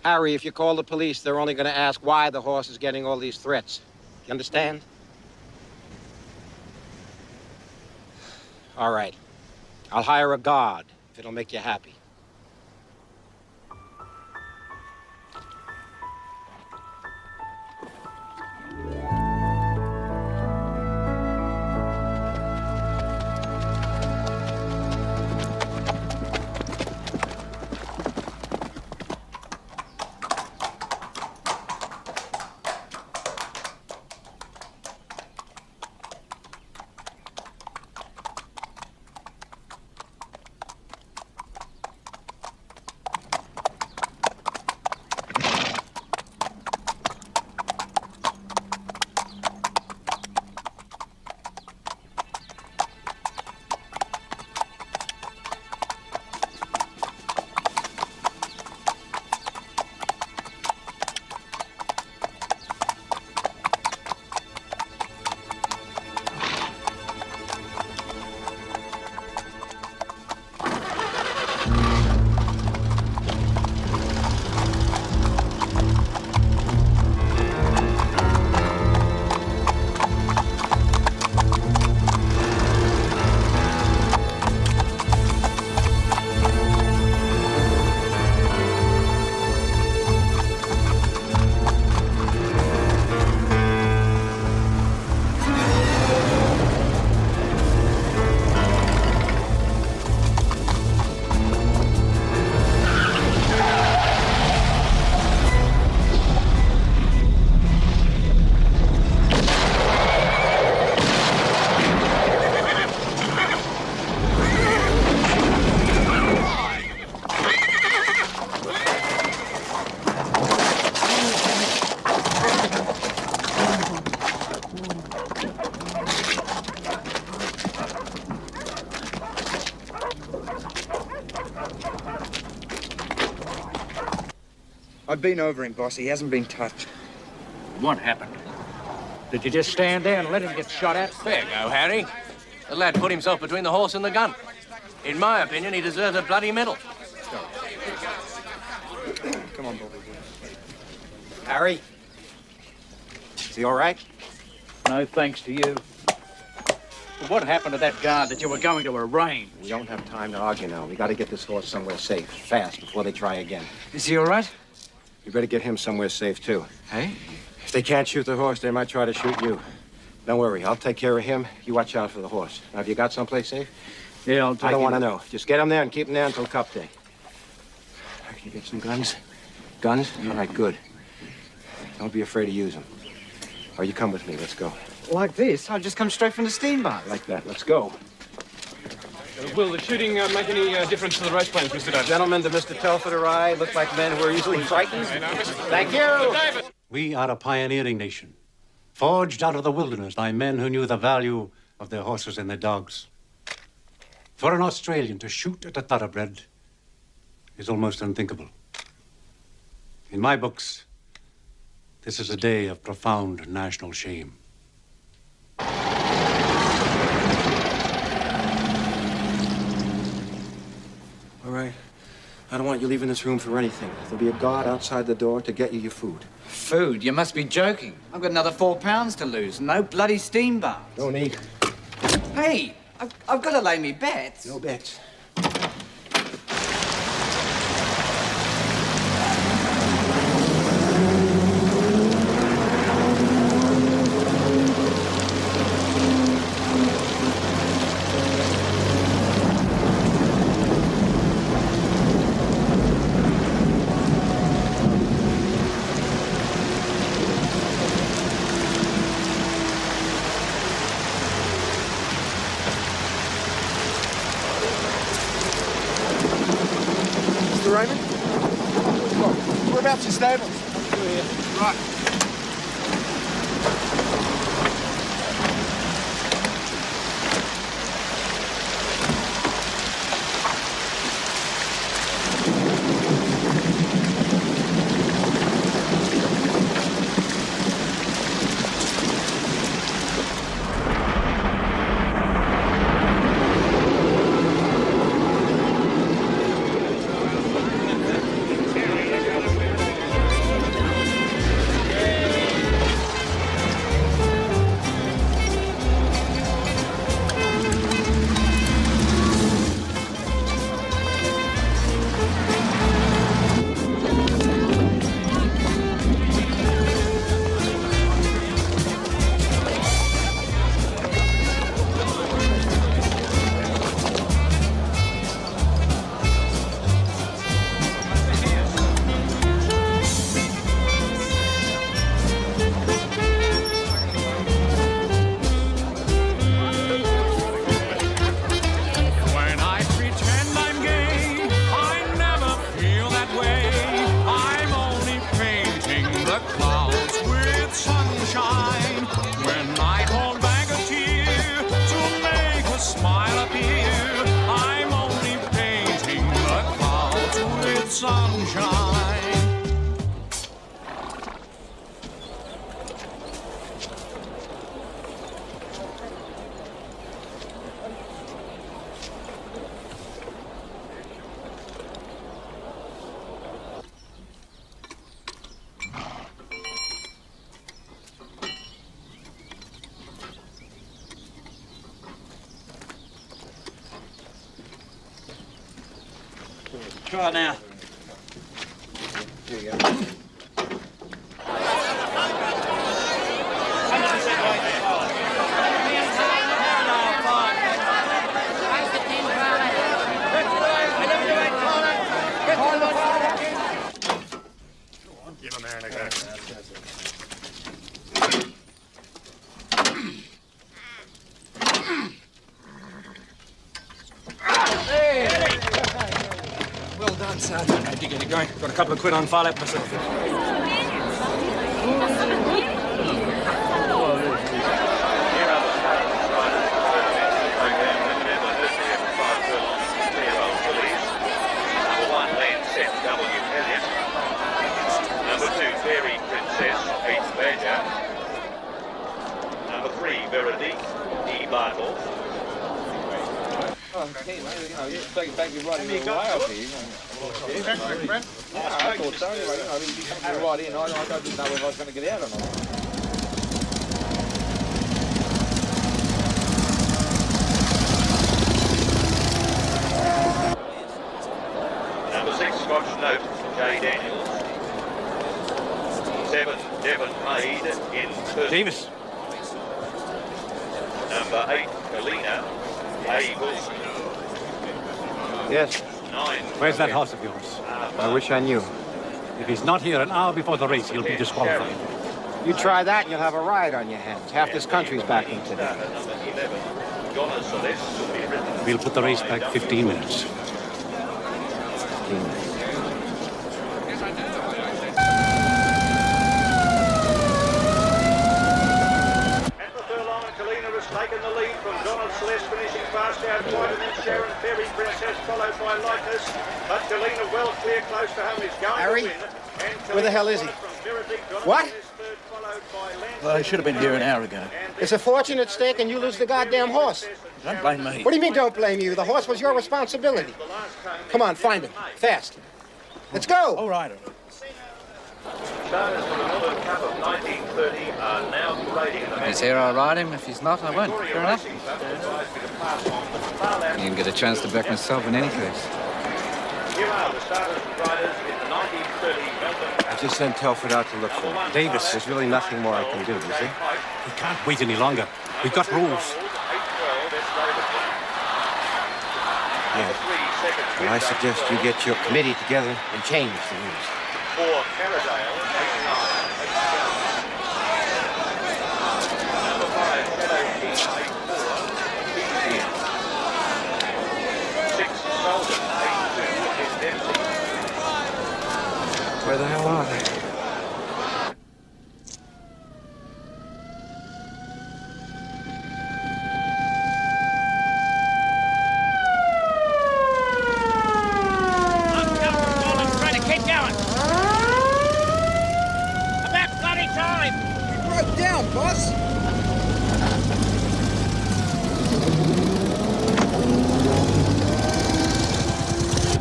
Harry, if you call the police, they're only going to ask why the horse is getting all these threats. You understand? All right. I'll hire a guard if it'll make you happy. I've been over him, boss. He hasn't been touched. What happened? Did you just stand there and let him get shot at? Fair go, Harry. The lad put himself between the horse and the gun. In my opinion, he deserves a bloody medal. Come on, Bobby. Harry? Is he all right? No thanks to you. Well, what happened to that guard that you were going to arraign? We don't have time to argue now. We got to get this horse somewhere safe, fast, before they try again. Is he all right? You better get him somewhere safe, too. Hey? If they can't shoot the horse, they might try to shoot you. Don't worry, I'll take care of him. You watch out for the horse. Now, have you got someplace safe? Yeah, I'll take I don't it. want to know. Just get him there and keep him there until Cup Day. Can you get some guns? Guns? All right, good. Don't be afraid to use them. Or you come with me. Let's go. Like this? I'll just come straight from the steam bar. Like that. Let's go. Will the shooting make any difference to the race plans, Mr. Davis? Gentlemen, to Mr. Telford or I look like men who are easily frightened. Thank you. We are a pioneering nation, forged out of the wilderness by men who knew the value of their horses and their dogs. For an Australian to shoot at a thoroughbred is almost unthinkable. In my books, this is a day of profound national shame. All right. I don't want you leaving this room for anything. There'll be a guard outside the door to get you your food. Food? You must be joking. I've got another 4 pounds to lose. No bloody steam bar. Don't eat. Hey, I've got to lay me bets. No bets. Mr. Raymond? Look, whereabouts your stables? Right. Try now. Here you go. Give him there and a go. Well done, son. How'd you get it going? Got a couple of quid on Farlap myself. Veronique, E. Bartle. Oh, okay, you think you're riding your way up here. I thought so. Anyway, you come right in. I didn't know if I was going to get out or not. Number 6, Scotch Note, J. Daniels. 7, Devon Maid in first. Davis. Number 8, Kalina, A. Wilson. Yes. 9. Where's that horse of yours? I wish I knew. If he's not here an hour before the race, he'll be disqualified. You try that and you'll have a riot on your hands. Half this country's backing today. Number 11, Donna Celeste will be ridden. We'll put the race back 15 minutes. Taken the lead from Donald Celeste, finishing fast out wide, and then Sharon Ferry Princess followed by Lycus. But Galena well clear close to home is going Harry? to win. And Where the hell is he? What? Well, he should have been here an hour ago. It's a fortune at stake and you lose the goddamn horse. Don't blame me. What do you mean don't blame you? The horse was your responsibility. Come on, find him. Fast. Let's go. All right. Starters for the Melbourne Cup of 1930 are now parading in the If he's here, I'll ride him. If he's not, I won't. Fair enough. You can get a chance to back myself in any case. Here are the starters and riders in the 1930 Melbourne Cup. I just sent Telford out to look for him. Davis, there's really nothing more I can do, is there? We can't wait any longer. We've got rules. Yeah. Well, I suggest you get your committee together and change the rules. For Caradale, 89. Number 5, Shadow King, 84. 6, Stardom, 82, is Dempsey. Where the hell are they? Keep going. About bloody time. You broke down, boss.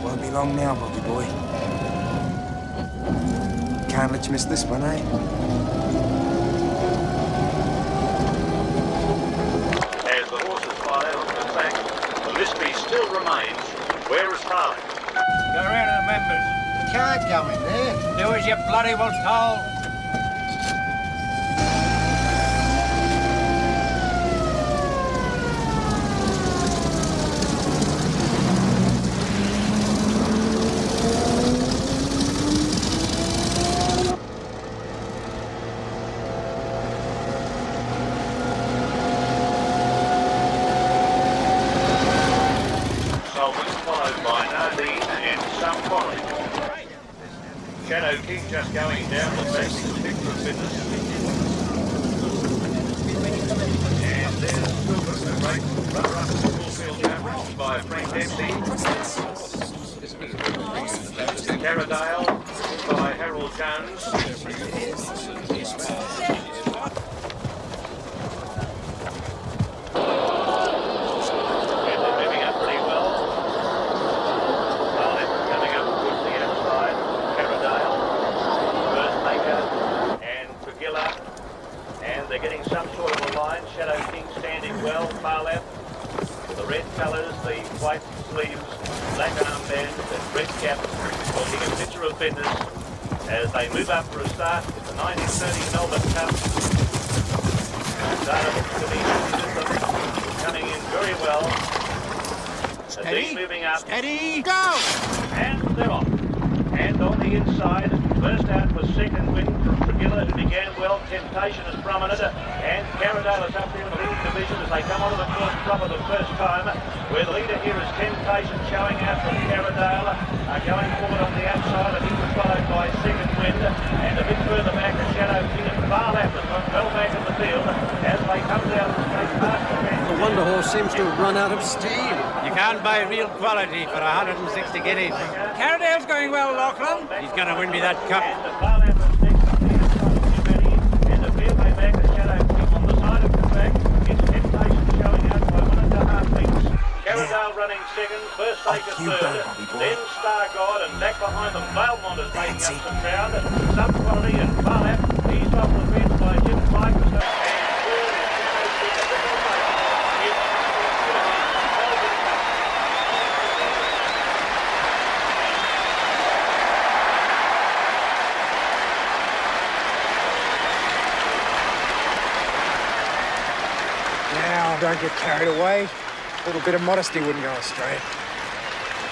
Won't be long now, Bobby boy. Can't let you miss this one, eh? As the horses file out onto the track, the mystery still remains. Where is Farlap? Go around to the members. You can't go in there. Do as you bloody well told. Solomon followed by Nardine and some following. Shadow King just going down the back, picture of fitness. And there's Wilbur, the great runner-up to the Caulfield average by Frank Dempsey. Caradale by Harold Jones. And they're moving up pretty well. Farlap coming up towards the outside. Caradale, Firstmaker, and Tugilla. And they're getting some sort of a line. Shadow King standing well. Farlap, the red colours, the white sleeves, black armband, and red cap, holding a picture of fitness as they move up for a start at the 1930 Melbourne Cup. Stardom coming in very well. Steady. Moving up. Steady. Go. And they're off. And on the inside, first out was second win from Tugilla, who began well. Temptation is prominent. And Caradale is up there in the leading division as they come onto the course proper the first time. Where the leader here is Temptation showing out from Caradale. Going forward on the outside, and he was followed by second wind. And a bit further back, the Shadow King and Farlap has got well back in the field as they come down the straight past the fence. The Wonder Horse seems to have run out of steam. You can't buy real quality for 160 guineas. Caradale's going well, Lachlan. He's going to win me that cup. And the Farlap is next on the inside, ready. And the fairway back, the Shadow King on the side of the track. Bobby boy. Then Star God, and back behind them, Valmont is making up the crowd. Sub-quality and Farlap, he's off the fence by Jim Piper. Now, don't get carried away. A little bit of modesty wouldn't go astray.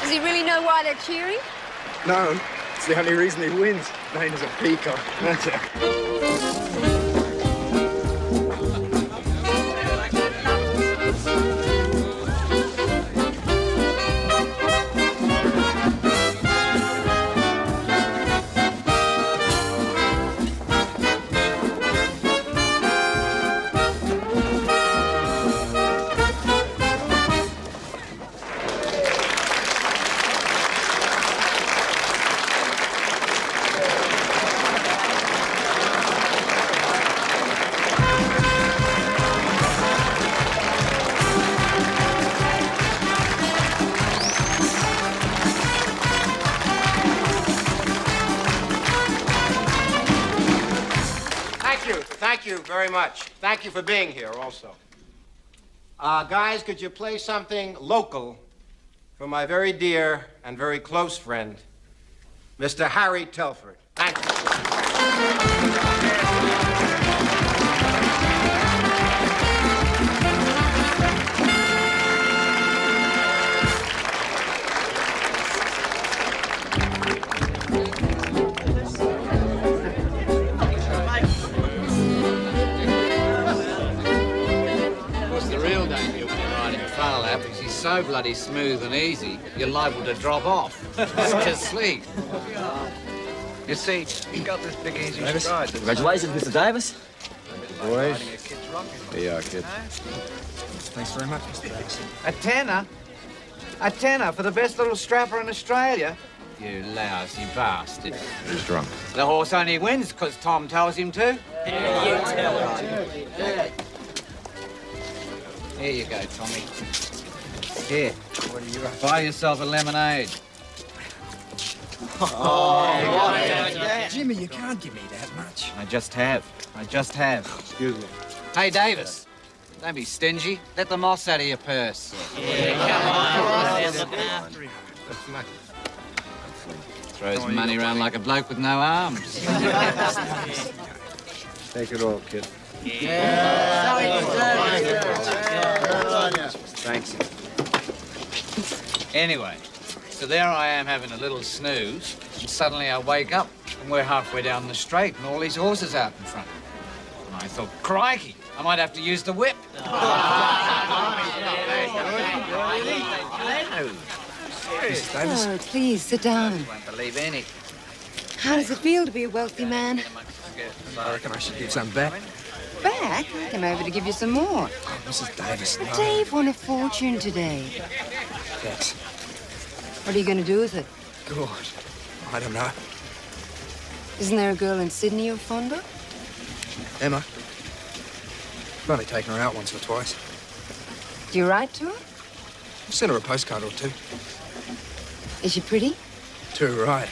Does he really know why they're cheering? No, it's the only reason he wins. Known as a peacock. That's it. Thank you very much. Thank you for being here also. Guys, could you play something local for my very dear and very close friend, Mr. Harry Telford? Thank you. So bloody smooth and easy, you're liable to drop off. Just asleep. You see, you got this big easy stride. Congratulations, Mr. Davis. Boys, here you are, kid. Thanks very much, Mr. Davis. A tenner? A tenner for the best little strapper in Australia? You lousy bastard. He's drunk. The horse only wins because Tom tells him to. Yeah, you tell him. Here you go, Tommy. Here. What are you up? Buy yourself a lemonade. Jimmy, you can't give me that much. I just have. Excuse me. Hey, Davis. Don't be stingy. Let the moss out of your purse. Throws money around like a bloke with no arms. Take it all, kid. Thanks. Anyway, so there I am having a little snooze, and suddenly I wake up, and we're halfway down the straight, and all these horses out in front. And I thought, crikey, I might have to use the whip. Mrs. Davis? Oh, please, sit down. I won't believe any. How does it feel to be a wealthy man? I reckon I should give some back. Back? I came over to give you some more. Oh, Mrs. Davis, But no. Dave won a fortune today. Thanks. What are you going to do with it? God, I don't know. Isn't there a girl in Sydney you're fond of? Emma. I've only taken her out once or twice. Do you write to her? I've sent her a postcard or two. Is she pretty? Too right.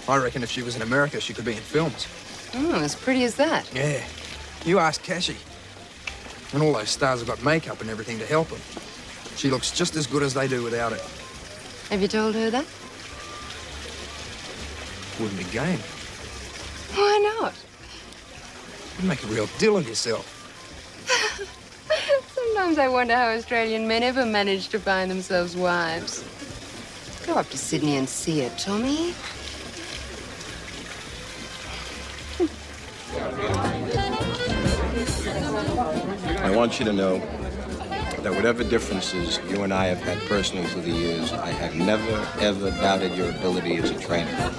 I reckon if she was in America, she could be in films. Oh, as pretty as that. Yeah. You ask Cassie. And all those stars have got makeup and everything to help them. She looks just as good as they do without it. Have you told her that? Wouldn't be game. Why not? You'd make a real deal of yourself. Sometimes I wonder how Australian men ever manage to find themselves wives. Go up to Sydney and see her, Tommy. I want you to know that whatever differences you and I have had personally through the years, I have never, ever doubted your ability as a trainer.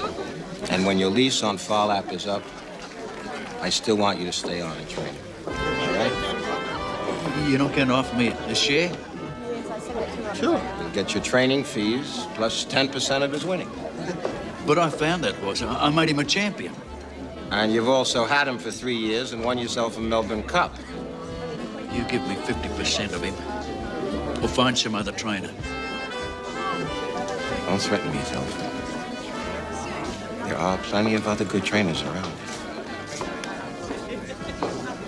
And when your lease on Farlap is up, I still want you to stay on and train. All right? You're not going to offer me a share? Sure. You'll get your training fees plus 10% of his winning. But I found that, boss. I made him a champion. And you've also had him for 3 years and won yourself a Melbourne Cup. You give me 50% of him, or find some other trainer. Don't threaten me, Telford. There are plenty of other good trainers around.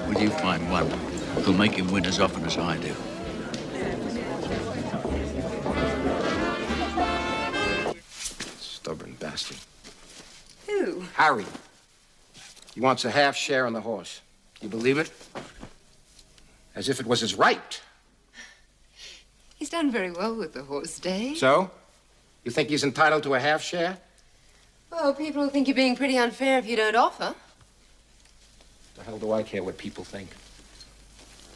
Will you find one who'll make him win as often as I do? Stubborn bastard. Who? Harry. He wants a half share on the horse. You believe it? As if it was his right. He's done very well with the horse, Dave. So? You think he's entitled to a half share? Well, people will think you're being pretty unfair if you don't offer. The hell do I care what people think?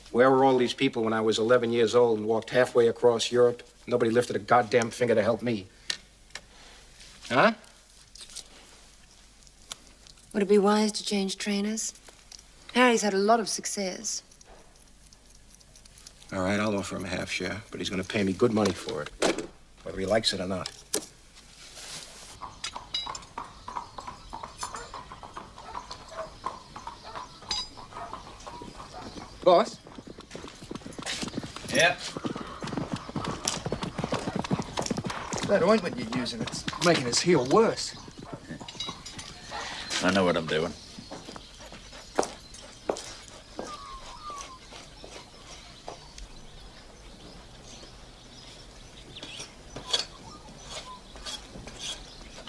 Where were all these people when I was 11 years old and walked halfway across Europe? Nobody lifted a goddamn finger to help me. Huh? Would it be wise to change trainers? Harry's had a lot of success. All right, I'll offer him a half share, but he's going to pay me good money for it, whether he likes it or not. Boss? Yeah. That ointment you're using, it's making his heel worse. I know what I'm doing.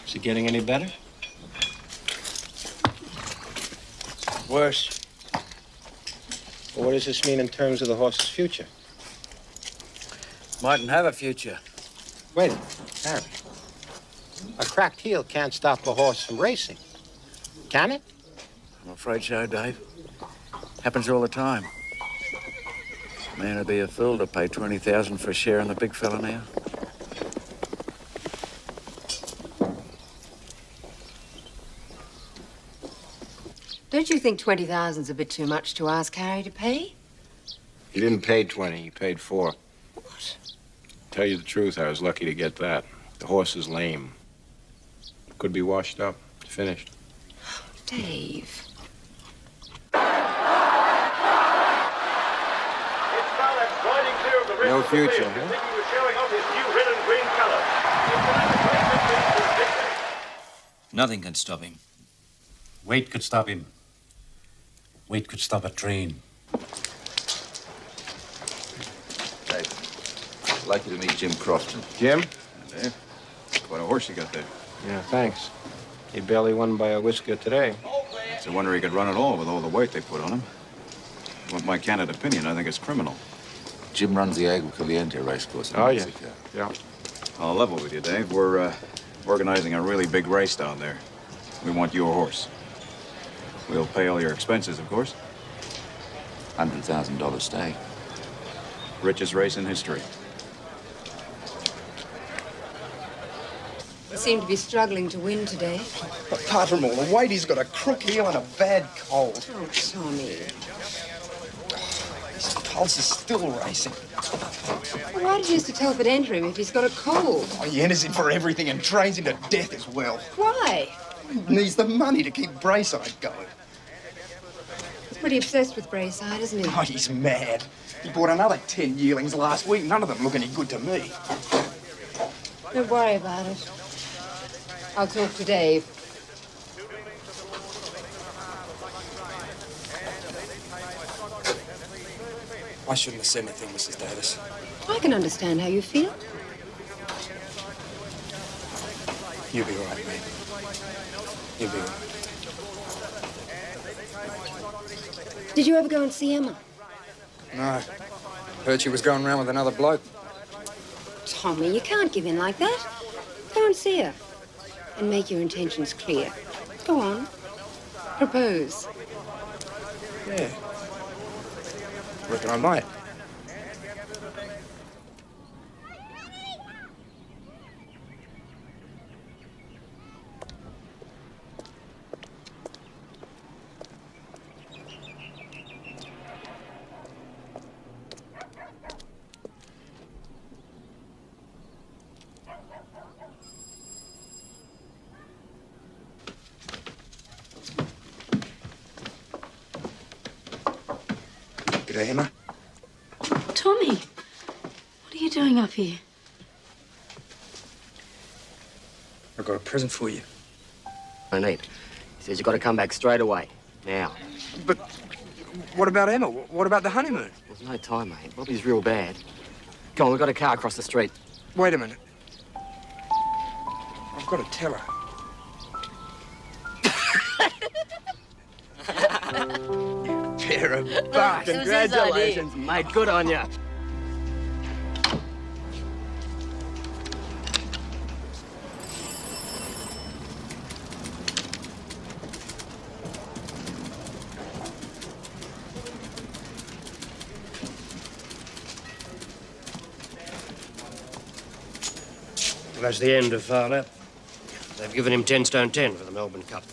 Is it getting any better? Worse. Well, what does this mean in terms of the horse's future? Mightn't have a future. Wait a minute, Harry. A cracked heel can't stop a horse from racing. Can it? I'm afraid so, Dave. Happens all the time. Man would be a fool to pay 20,000 for a share in the big fella now. Don't you think 20,000's a bit too much to ask Harry to pay? He didn't pay 20, he paid 4. What? Tell you the truth, I was lucky to get that. The horse is lame. Could be washed up, finished. Dave. No future, huh? Nothing can stop him. Weight could stop him. Weight could stop a train. Hey, I'd like you to meet Jim Crofton. Jim? Dave, quite a horse you got there. Yeah, thanks. He barely won by a whisker today. It's a wonder he could run at all with all the weight they put on him. If you want my candid opinion, I think it's criminal. Jim runs the Agua Caliente racecourse in Oh, yeah. Mexico. Yeah. I'll level with you, Dave. We're organizing a really big race down there. We want your horse. We'll pay all your expenses, of course. $100,000 stake. Richest race in history. You seem to be struggling to win today. Apart from all the weight, he's got a crook heel and a bad cold. Oh, Tommy. His pulse is still racing. Well, why did Mr. Telford enter him if he's got a cold? Oh, he enters him for everything and trains him to death as well. Why? He needs the money to keep Brayside going. He's pretty obsessed with Brayside, isn't he? Oh, he's mad. He bought another 10 yearlings last week. None of them look any good to me. Don't worry about it. I'll talk to Dave. I shouldn't have said anything, Mrs. Davis. I can understand how you feel. You'll be all right, mate. You'll be all right. Did you ever go and see Emma? No. Heard she was going around with another bloke. Tommy, you can't give in like that. Go and see her. And make your intentions clear. Go on. Propose. Yeah. Reckon I might. G'day, Emma. Tommy, what are you doing up here? I've got a present for you. I need. He says you've got to come back straight away. Now. But what about Emma? What about the honeymoon? There's no time, mate. Bobby's real bad. Come on, we've got a car across the street. Wait a minute. I've got to tell her. Pair of bucks. Congratulations, mate. Good on you. Well, that's the end of Farlap. They've given him 10 stone 10 for the Melbourne Cup.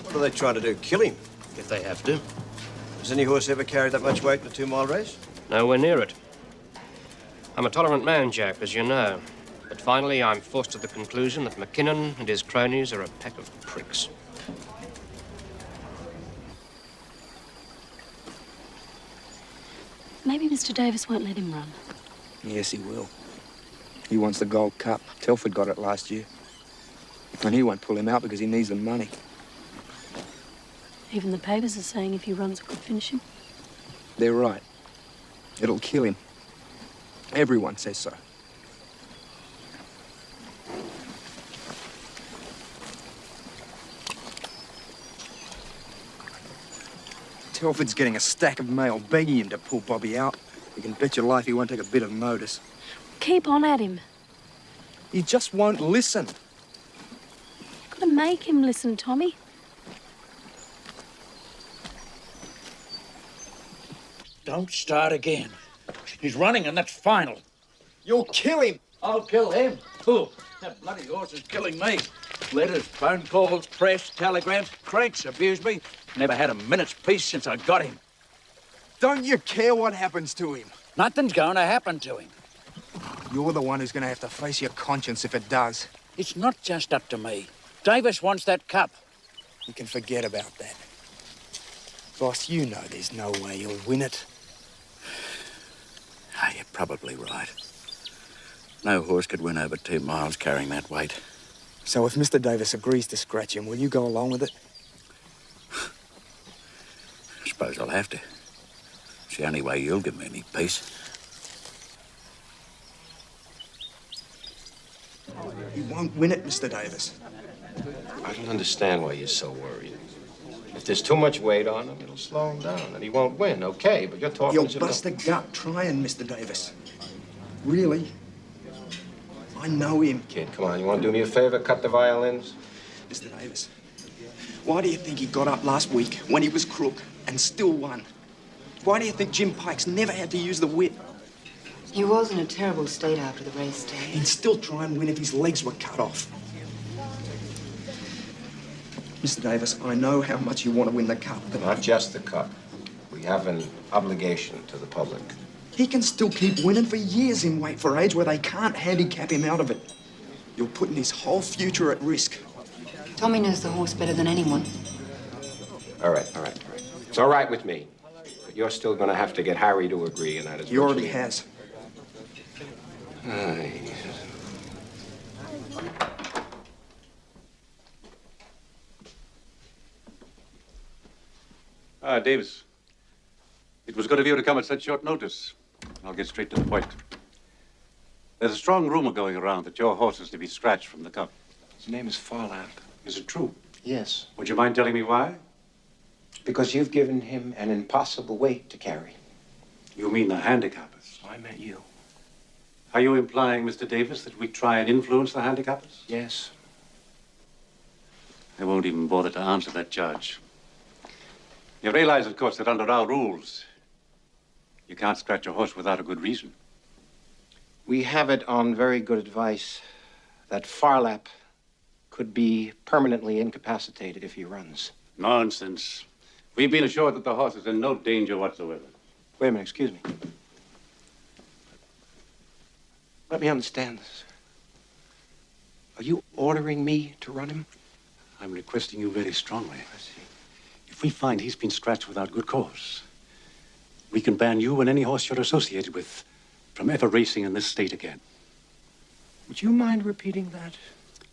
What are they trying to do? Kill him? If they have to. Has any horse ever carried that much weight in a 2-mile race? Nowhere near it. I'm a tolerant man, Jack, as you know. But finally, I'm forced to the conclusion that McKinnon and his cronies are a pack of pricks. Maybe Mr. Davis won't let him run. Yes, he will. He wants the Gold Cup. Telford got it last year. And he won't pull him out because he needs the money. Even the papers are saying if he runs, it could finish him. They're right. It'll kill him. Everyone says so. Telford's getting a stack of mail begging him to pull Bobby out. You can bet your life he won't take a bit of notice. Keep on at him. He just won't listen. You've got to make him listen, Tommy. Don't start again. He's running, and that's final. You'll kill him. I'll kill him. Pooh, that bloody horse is killing me. Letters, phone calls, press, telegrams, cranks abused me. Never had a minute's peace since I got him. Don't you care what happens to him? Nothing's going to happen to him. You're the one who's going to have to face your conscience if it does. It's not just up to me. Davis wants that cup. You can forget about that. Boss, you know there's no way he'll win it. Ah, you're probably right. No horse could win over 2 miles carrying that weight. So if Mr. Davis agrees to scratch him, will you go along with it? I suppose I'll have to. It's the only way you'll give me any peace. He won't win it, Mr. Davis. I don't understand why you're so worried. If there's too much weight on him, it'll slow him down, and he won't win. Okay, but you're talking... You'll bust a gut trying, Mr. Davis. Really? I know him. Kid, come on, you want to do me a favor? Cut the violins? Mr. Davis, why do you think he got up last week when he was crook and still won? Why do you think Jim Pikes never had to use the whip? He was in a terrible state after the race day. He'd still try and win if his legs were cut off. Mr. Davis, I know how much you want to win the cup, but... Not just the cup. We have an obligation to the public. He can still keep winning for years in weight for age where they can't handicap him out of it. You're putting his whole future at risk. Tommy knows the horse better than anyone. All right. It's all right with me. But you're still going to have to get Harry to agree, and that is... He already has. Aye. Davis. It was good of you to come at such short notice. I'll get straight to the point. There's a strong rumor going around that your horse is to be scratched from the cup. His name is Farlap. Is it true? Yes. Would you mind telling me why? Because you've given him an impossible weight to carry. You mean the handicappers? I meant you. Are you implying, Mr. Davis, that we try and influence the handicappers? Yes. I won't even bother to answer that charge. You realize, of course, that under our rules, you can't scratch a horse without a good reason. We have it on very good advice that Farlap could be permanently incapacitated if he runs. Nonsense. We've been assured that the horse is in no danger whatsoever. Wait a minute, excuse me. Let me understand this. Are you ordering me to run him? I'm requesting you very strongly. I see. If we find he's been scratched without good cause, we can ban you and any horse you're associated with from ever racing in this state again. Would you mind repeating that?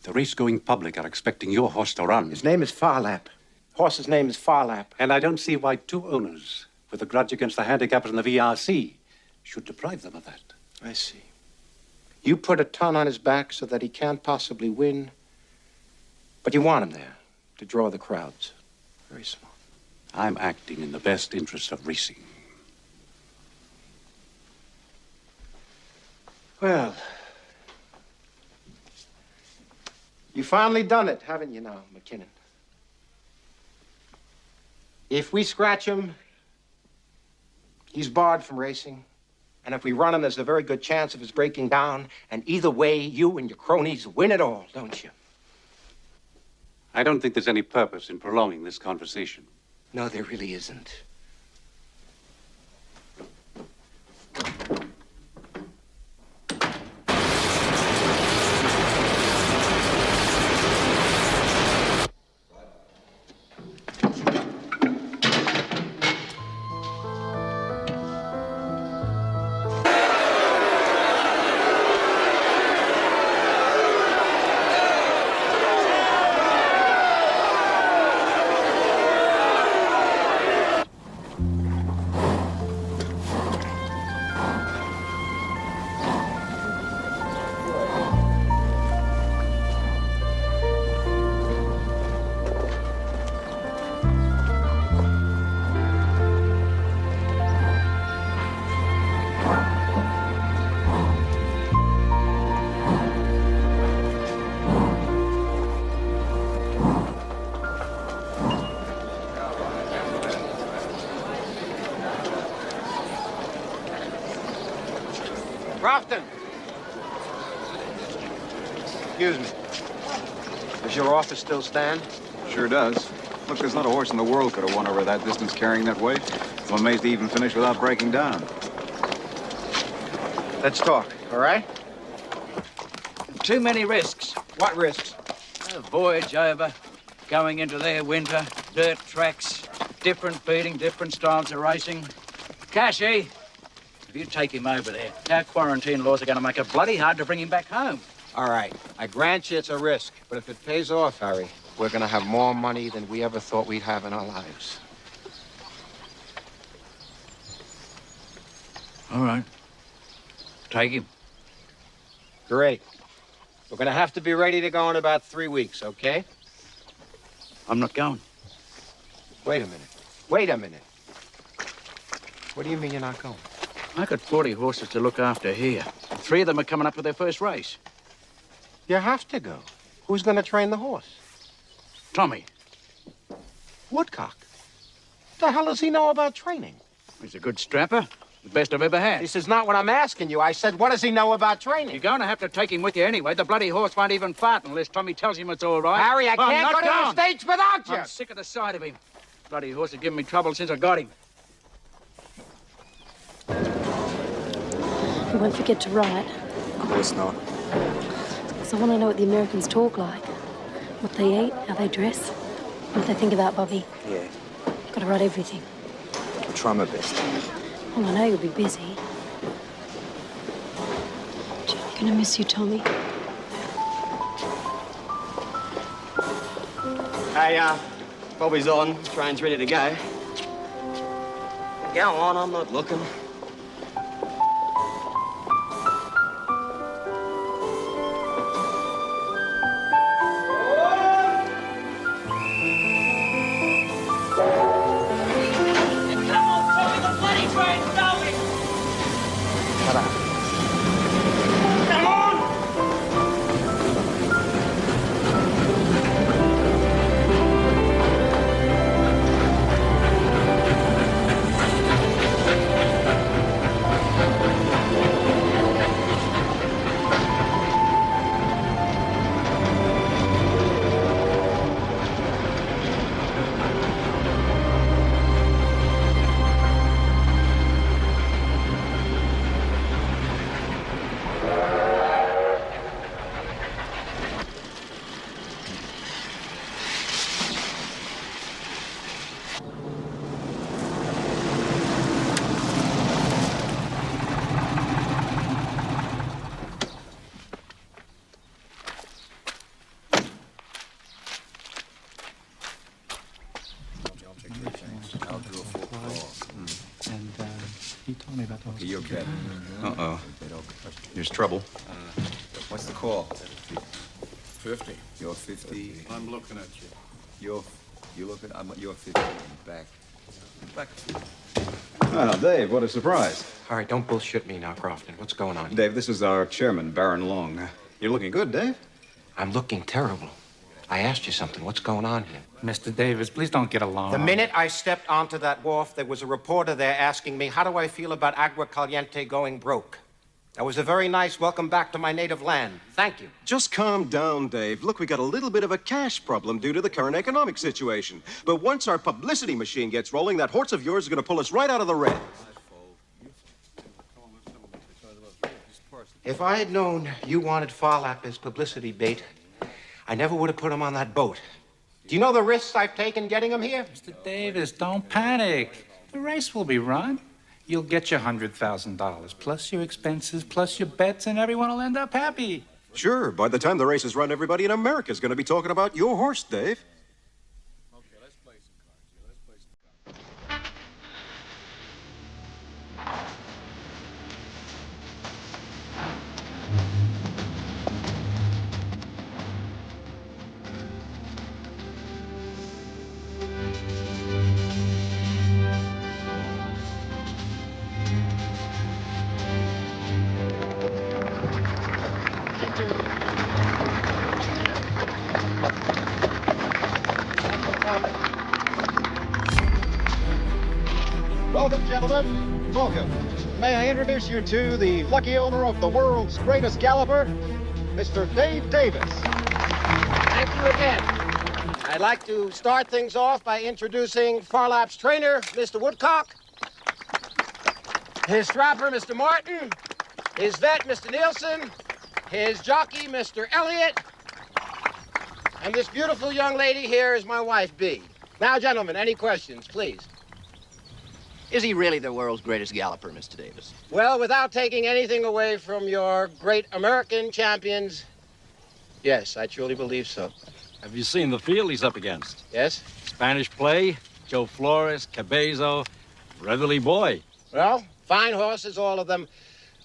The race-going public are expecting your horse to run. His name is Farlap. Horse's name is Farlap. And I don't see why two owners with a grudge against the handicappers in the VRC should deprive them of that. I see. You put a ton on his back so that he can't possibly win, but you want him there to draw the crowds. Very smart. I'm acting in the best interest of racing. Well, you finally done it, haven't you now, McKinnon? If we scratch him, he's barred from racing. And if we run him, there's a very good chance of his breaking down. And either way, you and your cronies win it all, don't you? I don't think there's any purpose in prolonging this conversation. No, there really isn't. Crofton! Excuse me. Does your office still stand? Sure does. Look, there's not a horse in the world could have won over that distance carrying that weight. I'm amazed he even finished without breaking down. Let's talk, all right? Too many risks. What risks? A voyage over, going into their winter, dirt tracks, different feeding, different styles of racing. Cashy, if you take him over there, our quarantine laws are going to make it bloody hard to bring him back home. All right, I grant you it's a risk, but if it pays off, Harry, we're going to have more money than we ever thought we'd have in our lives. All right. Take him. Great. We're going to have to be ready to go in about 3 weeks, okay? I'm not going. Wait a minute. Wait a minute. What do you mean you're not going? I got 40 horses to look after here. 3 of them are coming up for their first race. You have to go. Who's going to train the horse? Tommy. Woodcock. What the hell does he know about training? He's a good strapper. The best I've ever had. This is not what I'm asking you. I said, what does he know about training? You're going to have to take him with you anyway. The bloody horse won't even fart unless Tommy tells him it's all right. Harry, I can't go to the going. States without you. I'm sick of the sight of him. Bloody horse has given me trouble since I got him. You won't forget to write. Of course not. Because I want to know what the Americans talk like. What they eat, how they dress, what they think about Bobby. Yeah, Got to write everything. I'll try my best. Oh, I know you'll be busy. Gonna miss you, Tommy. Hey, Bobby's on. Train's ready to go. Go on, I'm not looking. Okay, you okay? Uh-oh. Here's trouble. What's the call? 50. You're 50. I'm looking at you. You're 50. Back. Well, Dave, what a surprise. All right, don't bullshit me now, Crofton. What's going on? Dave, this is our chairman, Baron Long. You're looking good, Dave. I'm looking terrible. I asked you something. What's going on here? Mr. Davis, please don't get alarmed. The minute I stepped onto that wharf, there was a reporter there asking me, how do I feel about Agua Caliente going broke? That was a very nice welcome back to my native land. Thank you. Just calm down, Dave. Look, we got a little bit of a cash problem due to the current economic situation. But once our publicity machine gets rolling, that horse of yours is going to pull us right out of the red. If I had known you wanted Farlap as publicity bait, I never would have put him on that boat. Do you know the risks I've taken getting him here? Mr. Davis, don't panic. The race will be run. You'll get your $100,000, plus your expenses, plus your bets, and everyone will end up happy. Sure, by the time the race is run, everybody in America is going to be talking about your horse, Dave. Welcome, gentlemen. Welcome. May I introduce you to the lucky owner of the world's greatest galloper, Mr. Dave Davis. Thank you again. I'd like to start things off by introducing Farlap's trainer, Mr. Woodcock, his strapper, Mr. Martin, his vet, Mr. Nielsen, his jockey, Mr. Elliott, and this beautiful young lady here is my wife, Bee. Now, gentlemen, any questions, please? Is he really the world's greatest galloper, Mr. Davis? Well, without taking anything away from your great American champions, yes, I truly believe so. Have you seen the field he's up against? Yes? Spanish Play, Joe Flores, Cabezzo, Reveille Boy. Well, fine horses, all of them.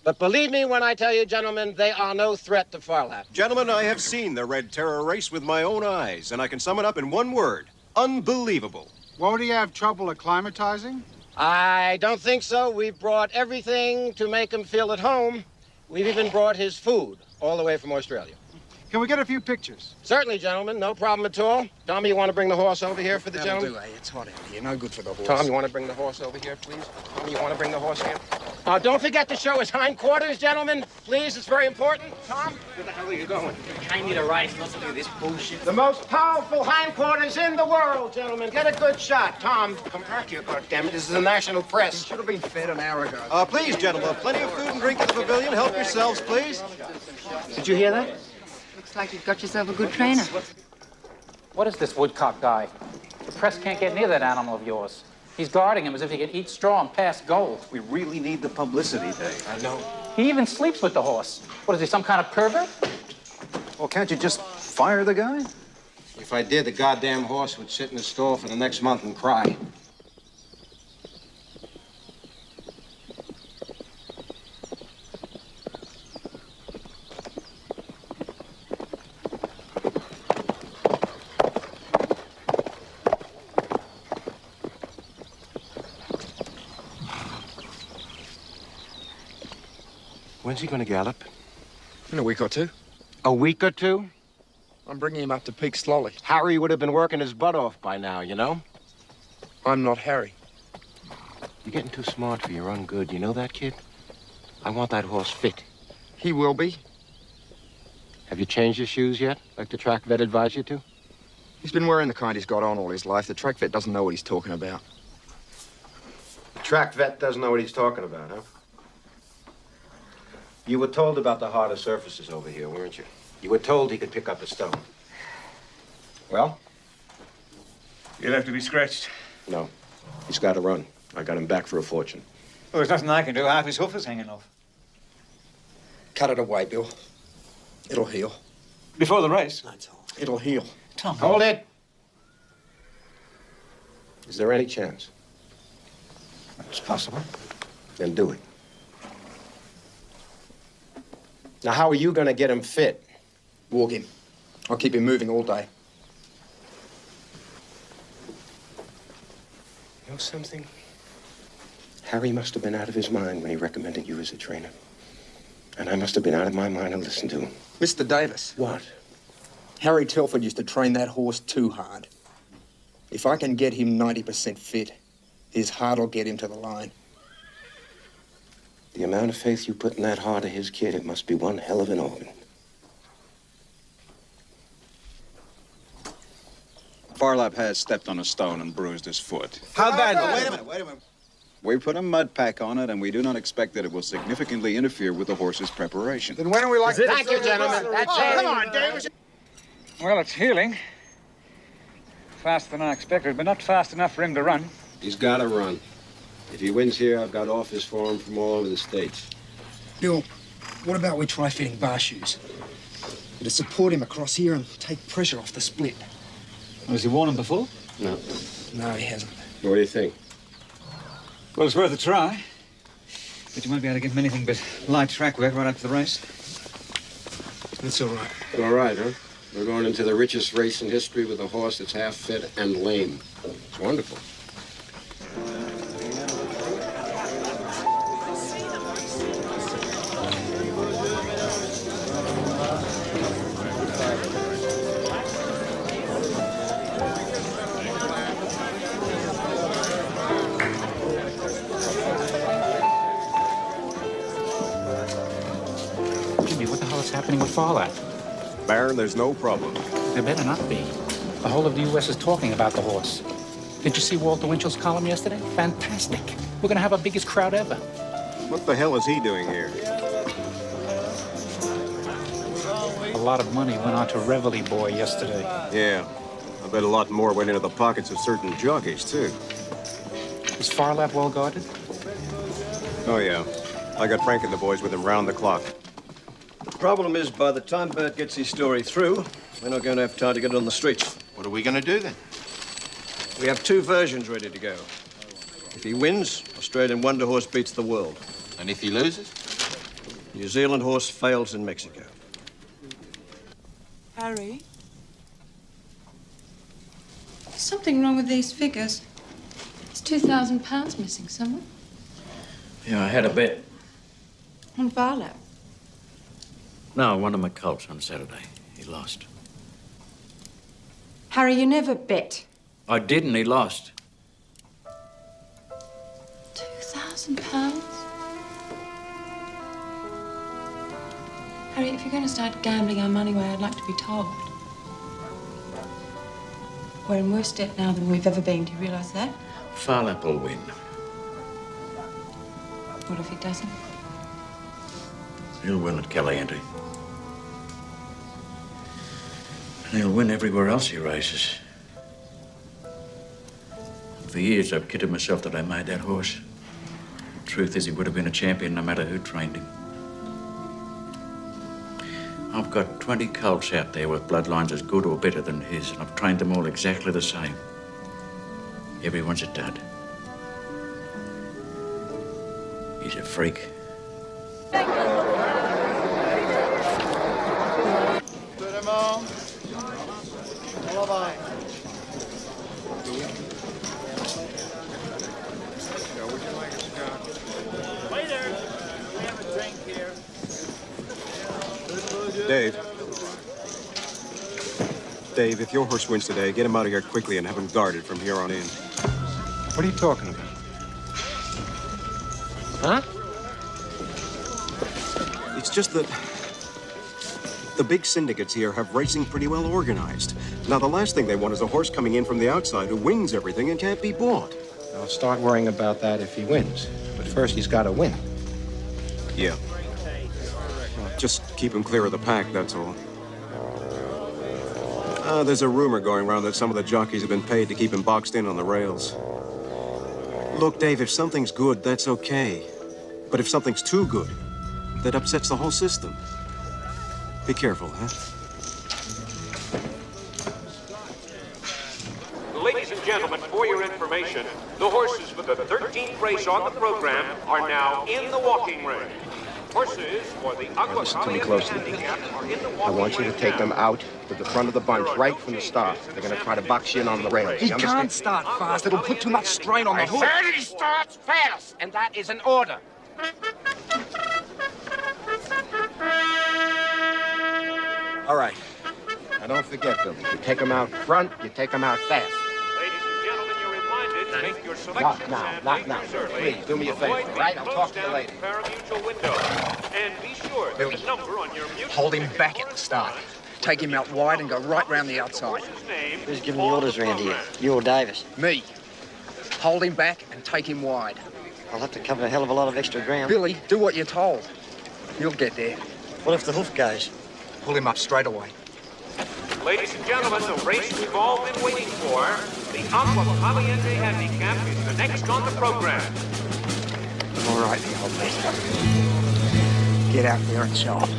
But believe me when I tell you, gentlemen, they are no threat to Farlap. Gentlemen, I have seen the Red Terror race with my own eyes, and I can sum it up in one word. Unbelievable. Won't he have trouble acclimatizing? I don't think so. We've brought everything to make him feel at home. We've even brought his food all the way from Australia. Can we get a few pictures? Certainly, gentlemen. No problem at all. Tommy, you want to bring the horse over here for the That'll gentleman? do, eh? It's hot out here. No good for the horse. Tom, you want to bring the horse over here, please? Tommy, you want to bring the horse here? Don't forget to show his hindquarters, gentlemen. Please, it's very important. Tom, where the hell are you going? I need a race, not to do this bullshit. The most powerful hindquarters in the world, gentlemen. Get a good shot. Tom, come back here, goddammit. This is the national press. Should have been fed an hour ago. Please, gentlemen, plenty of food and drink at the pavilion. Help yourselves, please. Did you hear that? Looks like you've got yourself a good trainer. What is this Woodcock guy? The press can't get near that animal of yours. He's guarding him as if he could eat straw and pass gold. We really need the publicity, Dave. I know. He even sleeps with the horse. What is he, some kind of pervert? Well, can't you just fire the guy? If I did, the goddamn horse would sit in the stall for the next month and cry. When's he going to gallop? In a week or two. A week or two? I'm bringing him up to peak slowly. Harry would have been working his butt off by now, you know? I'm not Harry. You're getting too smart for your own good. You know that, kid? I want that horse fit. He will be. Have you changed your shoes yet, like the track vet advised you to? He's been wearing the kind he's got on all his life. The track vet doesn't know what he's talking about. The track vet doesn't know what he's talking about, huh? You were told about the harder surfaces over here, weren't you? You were told he could pick up a stone. Well? He'll have to be scratched. No. He's got to run. I got him back for a fortune. Well, there's nothing I can do. Half his hoof is hanging off. Cut it away, Bill. It'll heal. Before the race? It'll heal. Tom. Hold it. Is there any chance? It's possible. Then do it. Now, how are you going to get him fit? Walk him. I'll keep him moving all day. You know something? Harry must have been out of his mind when he recommended you as a trainer. And I must have been out of my mind to listen to him. Mr. Davis. What? Harry Telford used to train that horse too hard. If I can get him 90% fit, his heart will get him to the line. The amount of faith you put in that heart of his kid, it must be one hell of an organ. Farlap has stepped on a stone and bruised his foot. How bad? Wait a minute. We put a mud pack on it, and we do not expect that it will significantly interfere with the horse's preparation. Then when are we like... Thank you, gentlemen. That's it. Come on, Davis. Well, it's healing. Faster than I expected, but not fast enough for him to run. He's got to run. If he wins here, I've got offers for him from all over the States. Bill, what about we try fitting bar shoes? It'll support him across here and take pressure off the split. Has he worn them before? No. No, he hasn't. What do you think? Well, it's worth a try. But you won't be able to give him anything but light track work right up to the race. That's all right. All right, huh? We're going into the richest race in history with a horse that's half fit and lame. It's wonderful. Jimmy, what the hell is happening with Farlap? Baron, there's no problem. There better not be. The whole of the U.S. is talking about the horse. Did you see Walter Winchell's column yesterday? Fantastic. We're going to have our biggest crowd ever. What the hell is he doing here? A lot of money went on to Reveille Boy yesterday. Yeah. I bet a lot more went into the pockets of certain jockeys, too. Is Farlap well guarded? Oh, yeah. I got Frank and the boys with him round the clock. The problem is, by the time Bert gets his story through, we're not going to have time to get it on the streets. What are we going to do then? We have 2 versions ready to go. If he wins, Australian Wonder Horse beats the world. And if he loses? New Zealand Horse fails in Mexico. Harry? There's something wrong with these figures. There's £2,000 missing somewhere. Yeah, I had a bet. On Farlap. No, one of my colts on Saturday. He lost. Harry, you never bet. I did, and he lost. £2,000? Harry, if you're going to start gambling our money away, I'd like to be told. We're in worse debt now than we've ever been. Do you realise that? Farlap will win. What if he doesn't? He'll win at Caliente. And he'll win everywhere else he races. For years, I've kidded myself that I made that horse. The truth is, he would have been a champion no matter who trained him. I've got 20 colts out there with bloodlines as good or better than his, and I've trained them all exactly the same. Everyone's a dud. He's a freak. Dave, if your horse wins today, get him out of here quickly and have him guarded from here on in. What are you talking about? Huh? It's just that the big syndicates here have racing pretty well organized. Now, the last thing they want is a horse coming in from the outside who wins everything and can't be bought. I'll start worrying about that if he wins. But first, he's got to win. Yeah. Well, just keep him clear of the pack, that's all. There's a rumor going around that some of the jockeys have been paid to keep him boxed in on the rails. Look, Dave, if something's good, that's okay. But if something's too good, that upsets the whole system. Be careful, huh? Ladies and gentlemen, for your information, the horses for the 13th race on the program are now in the walking ring. Horses for the Aqua Listen to me closely. Handicap are in the I want you to take them out to the front of the bunch right from the start. They're going to try to box you in on the rails. He You understand? can't start fast. It'll put too much strain on the hook. I said he starts fast, and that is an order. All right. Now, don't forget, Billy. You take them out front, you take them out fast. Ladies and gentlemen, you're reminded to make your selections Not now. early. Please, do me a favor, Avoid all right? I'll being talk closed to you down later. the pari-mutuel window. And be sure that the number on your mutual Hold him back at the start. Take him out wide and go right round the outside. Who's giving the orders around here? You or Davis? Me. Hold him back and take him wide. I'll have to cover a hell of a lot of extra ground. Billy, do what you're told. You'll get there. What if the hoof goes? Pull him up straight away. Ladies and gentlemen, the race we've all been waiting for, the Aqua Caliente Handicap, is the next on the program. All right, the old man. Get out there and show 'em.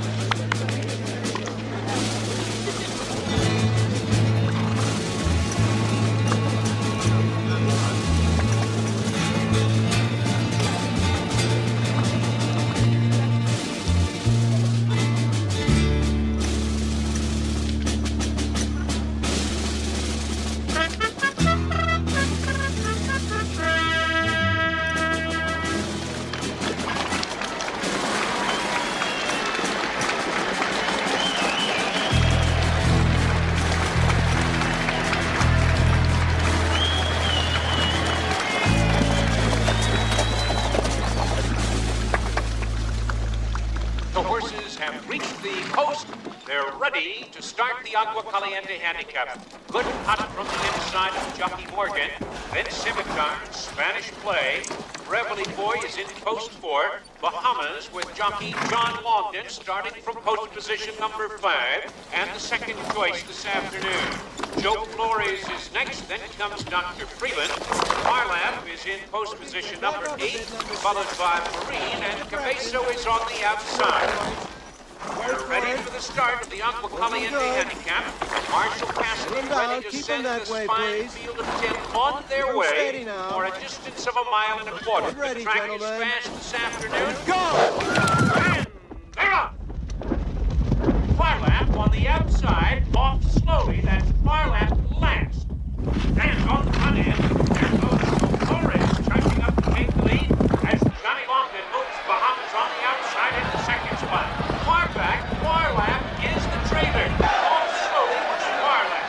The horses have reached the post. They're ready to start the Aqua Caliente Handicap. Good cut from the inside of Jockey Morgan. Then Scimitar, Spanish Play. Reveille Boy is in post 4. Bahamas with jockey John Longden starting from post position number 5. And the second choice this afternoon. Joe Flores is next, then comes Dr. Freeman. Farlap is in post position number 8, followed by Marine, and Cabeza is on the outside. We're ready for the start of the Aqua Caliente Handicap. Marshall Cassidy ready to send the spine field of 10 on their way for a distance of 1.25 miles. The track is fast this afternoon. Go! And they're up! Farlap on the outside, off slowly. That's Farlap last. And on the front end, there goes Flores charging up to take the lead as Johnny Longden moves Bahamas on the outside in the second spot. Far back, Farlap is the trailer. Off slowly was Farlap.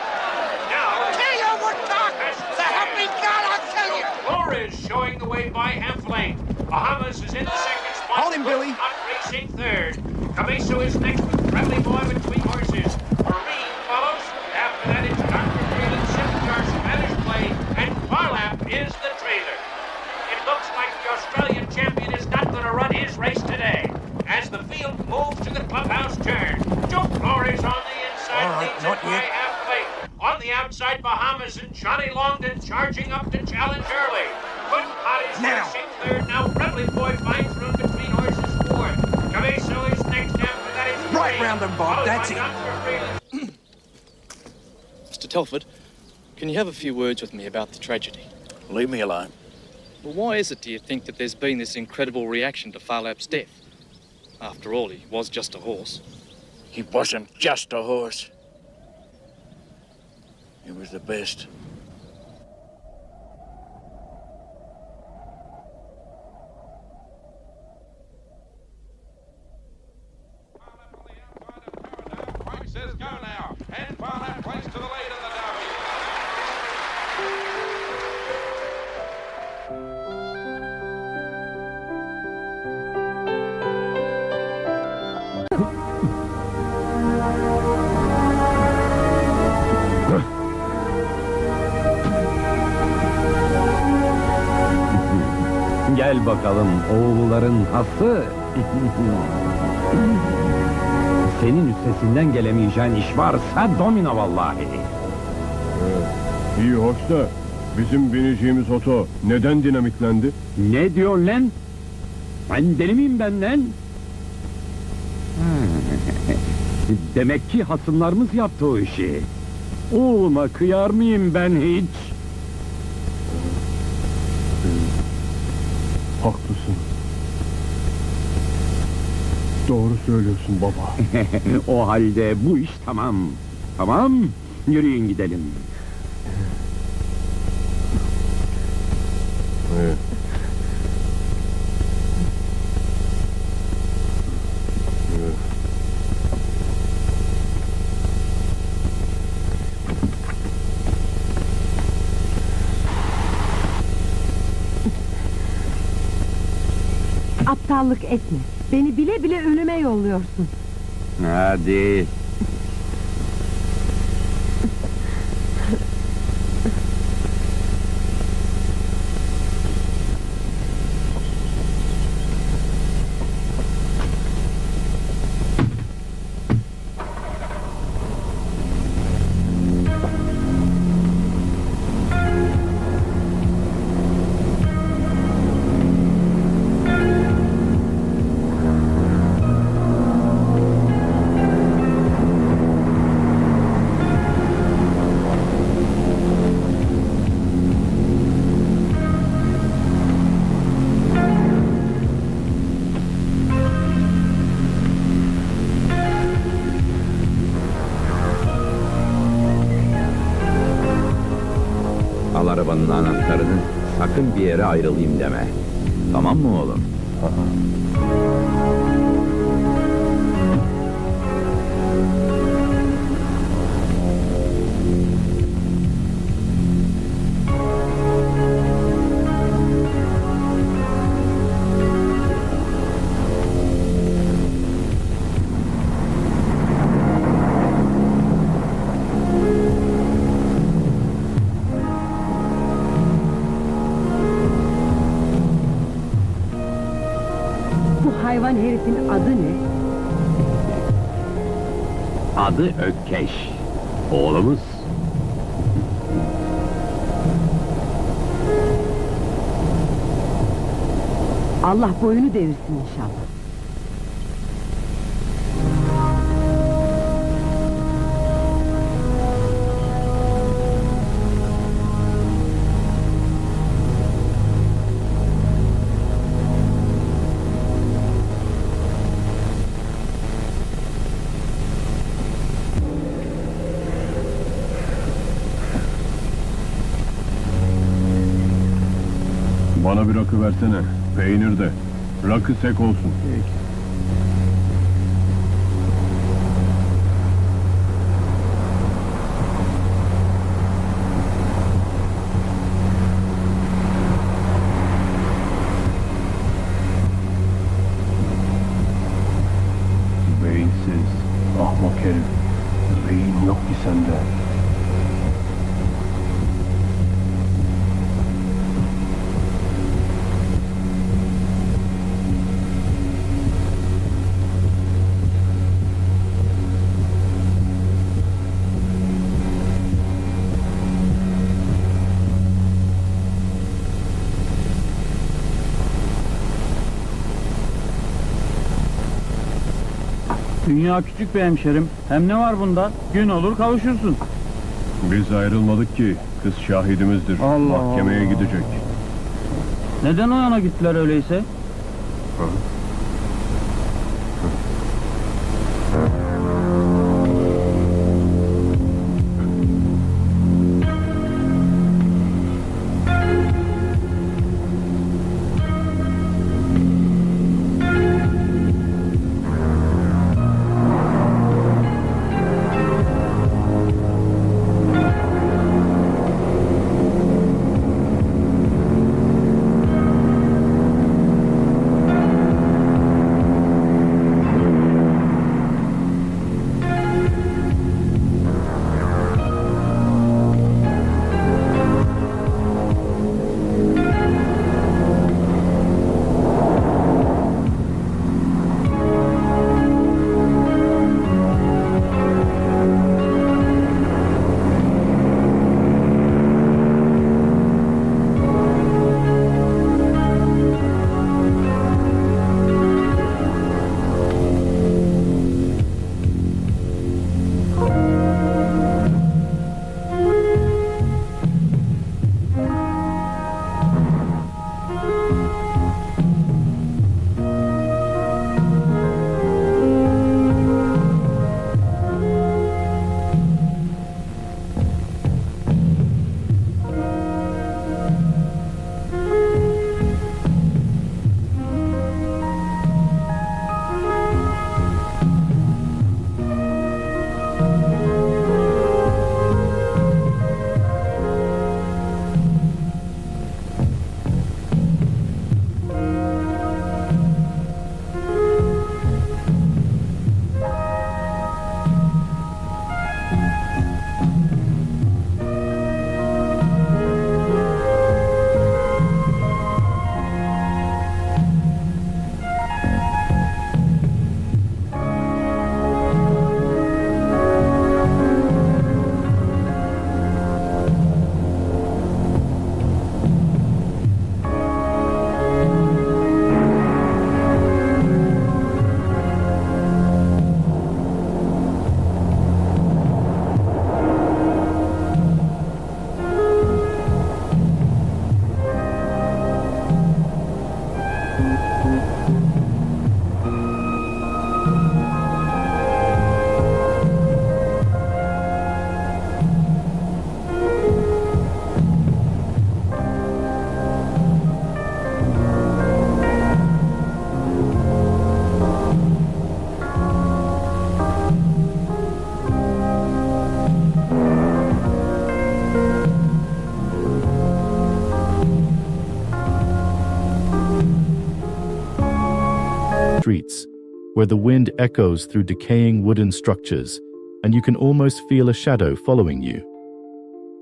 Now, Kill you, Woodcock! So help me God, I'll kill you! Flores showing the way by half lane. Bahamas is in the second spot. Hold him, Billy. Not racing third. Cabeza is next with Reveille Boy between horses. Marine follows. After that, it's Dr. Freeland, Scimitar, Spanish Play, and Farlap is the trailer. It looks like the Australian champion is not going to run his race today. As the field moves to the clubhouse turn, Joe Flores on the inside leads it by half lane. On the outside, Bahamas and Johnny Longden charging up to challenge early. Good Pot is racing third. Now Reveille Boy finds room between horses 4. Cabeza is next. After that is Right round them, Bob. That's it. Mr. Telford, can you have a few words with me about the tragedy? Leave me alone. Well, why is it, do you think, that there's been this incredible reaction to Farlap's death? After all, he was just a horse. He wasn't just a horse. He was the best. Races go now, and Farlap plays to the lead in the derby. Gel bakalım oğulların hası. Senin üstesinden gelemeyeceğin iş varsa domino vallahi. İyi hoş da bizim bineceğimiz oto neden dinamitlendi? Ne diyorsun lan? Ben deli miyim ben lan? Demek ki hasımlarımız yaptı o işi. Oğluma kıyar mıyım ben hiç? Haklısın. Doğru söylüyorsun baba. O halde bu iş tamam. Tamam, yürüyün gidelim. Evet. Aptallık etme. Beni bile bile ölüme yolluyorsun. Hadi. Al arabanın anahtarını, sakın bir yere ayrılayım deme. Tamam mı oğlum? Hayvan herifin adı ne? Adı Ökkeş. Oğlumuz. Allah boyunu devirsin inşallah. Bana bir rakı versene. Peynir de. Rakı sek olsun. Beyinsiz, ahmak herif. Beyin yok ki sende. Dünya küçük be hemşerim. Hem ne var bunda? Gün olur kavuşursun. Biz ayrılmadık ki. Kız şahidimizdir. Allah Mahkemeye Allah. gidecek. Neden o yana gittiler öyleyse? Ha? streets, where the wind echoes through decaying wooden structures, and you can almost feel a shadow following you.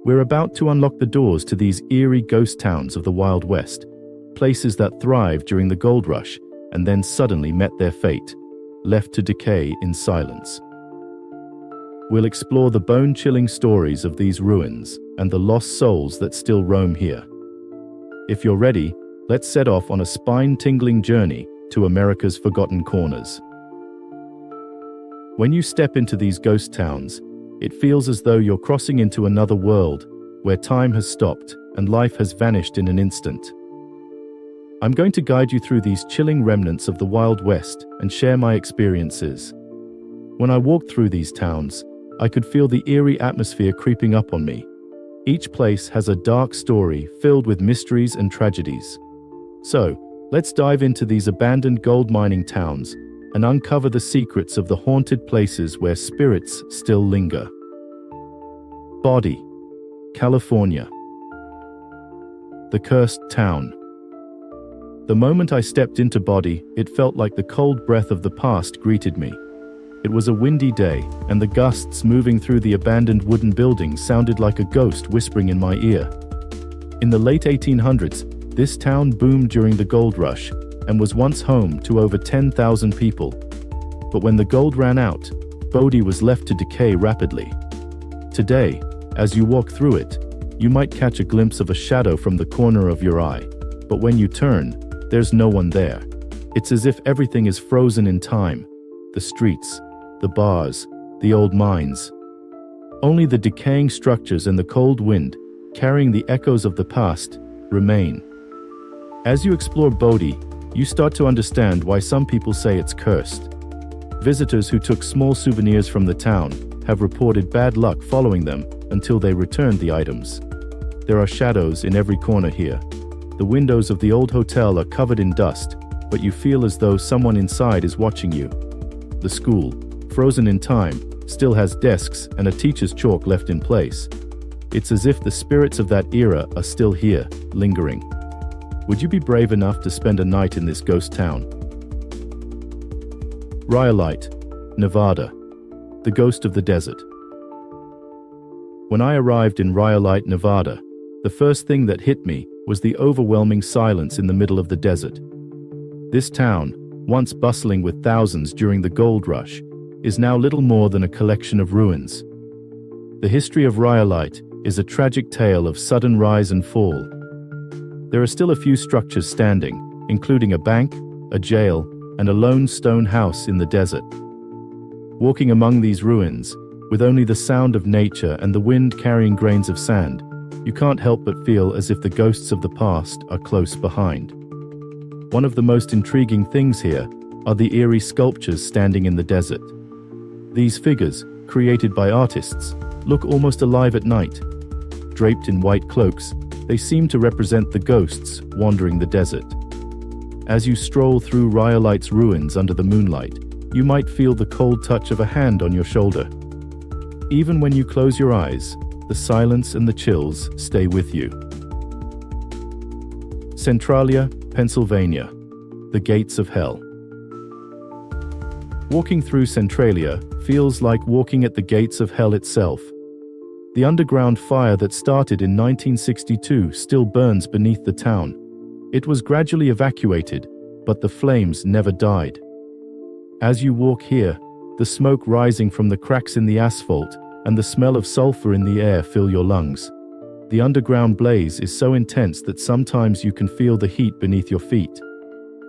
We're about to unlock the doors to these eerie ghost towns of the Wild West, places that thrived during the gold rush and then suddenly met their fate, left to decay in silence. We'll explore the bone-chilling stories of these ruins and the lost souls that still roam here. If you're ready, let's set off on a spine-tingling journey to America's forgotten corners. When you step into these ghost towns, it feels as though you're crossing into another world where time has stopped and life has vanished in an instant. I'm going to guide you through these chilling remnants of the Wild West and share my experiences. When I walked through these towns, I could feel the eerie atmosphere creeping up on me. Each place has a dark story filled with mysteries and tragedies. So, let's dive into these abandoned gold mining towns and uncover the secrets of the haunted places where spirits still linger. Body, California. The cursed town. The moment I stepped into Body, it felt like the cold breath of the past greeted me. It was a windy day, and the gusts moving through the abandoned wooden buildings sounded like a ghost whispering in my ear. In the late 1800s, this town boomed during the gold rush and was once home to over 10,000 people. But when the gold ran out, Bodie was left to decay rapidly. Today, as you walk through it, you might catch a glimpse of a shadow from the corner of your eye, but when you turn, there's no one there. It's as if everything is frozen in time. The streets, the bars, the old mines. Only the decaying structures and the cold wind, carrying the echoes of the past, remain. As you explore Bodie, you start to understand why some people say it's cursed. Visitors who took small souvenirs from the town have reported bad luck following them until they returned the items. There are shadows in every corner here. The windows of the old hotel are covered in dust, but you feel as though someone inside is watching you. The school, frozen in time, still has desks and a teacher's chalk left in place. It's as if the spirits of that era are still here, lingering. Would you be brave enough to spend a night in this ghost town? Rhyolite, Nevada, the ghost of the desert. When I arrived in Rhyolite, Nevada, the first thing that hit me was the overwhelming silence in the middle of the desert. This town, once bustling with thousands during the gold rush, is now little more than a collection of ruins. The history of Rhyolite is a tragic tale of sudden rise and fall. There are still a few structures standing, including a bank, a jail, and a lone stone house in the desert. Walking among these ruins, with only the sound of nature and the wind carrying grains of sand, you can't help but feel as if the ghosts of the past are close behind. One of the most intriguing things here are the eerie sculptures standing in the desert. These figures, created by artists, look almost alive at night. Draped in white cloaks, they seem to represent the ghosts wandering the desert. As you stroll through Rhyolite's ruins under the moonlight, you might feel the cold touch of a hand on your shoulder. Even when you close your eyes, the silence and the chills stay with you. Centralia, Pennsylvania, the gates of hell. Walking through Centralia feels like walking at the gates of hell itself. The underground fire that started in 1962 still burns beneath the town. It was gradually evacuated, but the flames never died. As you walk here, the smoke rising from the cracks in the asphalt and the smell of sulfur in the air fill your lungs. The underground blaze is so intense that sometimes you can feel the heat beneath your feet.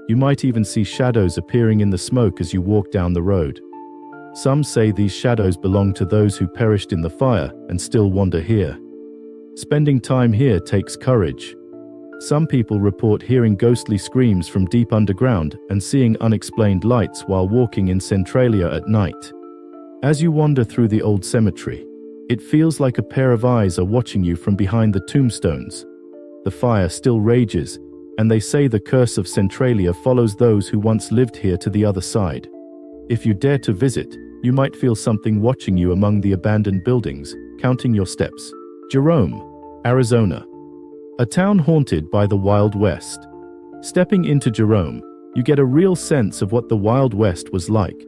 You might even see shadows appearing in the smoke as you walk down the road. Some say these shadows belong to those who perished in the fire and still wander here. Spending time here takes courage. Some people report hearing ghostly screams from deep underground and seeing unexplained lights while walking in Centralia at night. As you wander through the old cemetery, it feels like a pair of eyes are watching you from behind the tombstones. The fire still rages, and they say the curse of Centralia follows those who once lived here to the other side. If you dare to visit, you might feel something watching you among the abandoned buildings, counting your steps. Jerome, Arizona. A town haunted by the Wild West. Stepping into Jerome, you get a real sense of what the Wild West was like.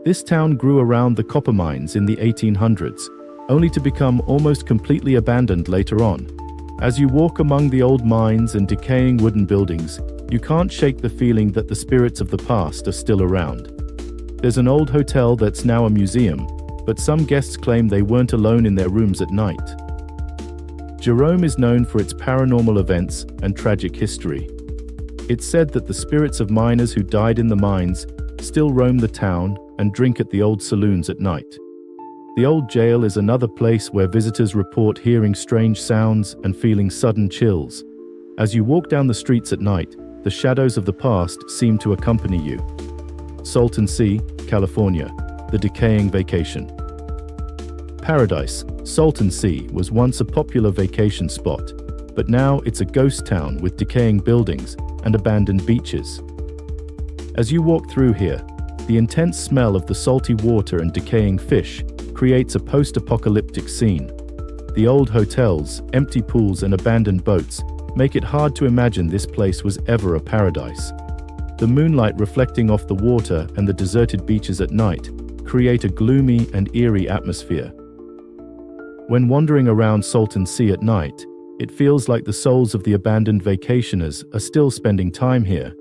This town grew around the copper mines in the 1800s, only to become almost completely abandoned later on. As you walk among the old mines and decaying wooden buildings, you can't shake the feeling that the spirits of the past are still around. There's an old hotel that's now a museum, but some guests claim they weren't alone in their rooms at night. Jerome is known for its paranormal events and tragic history. It's said that the spirits of miners who died in the mines still roam the town and drink at the old saloons at night. The old jail is another place where visitors report hearing strange sounds and feeling sudden chills. As you walk down the streets at night, the shadows of the past seem to accompany you. Salton Sea, California, the decaying vacation. Paradise, Salton Sea was once a popular vacation spot, but now it's a ghost town with decaying buildings and abandoned beaches. As you walk through here, the intense smell of the salty water and decaying fish creates a post-apocalyptic scene. The old hotels, empty pools, and abandoned boats make it hard to imagine this place was ever a paradise. The moonlight reflecting off the water and the deserted beaches at night create a gloomy and eerie atmosphere. When wandering around Salton Sea at night, it feels like the souls of the abandoned vacationers are still spending time here.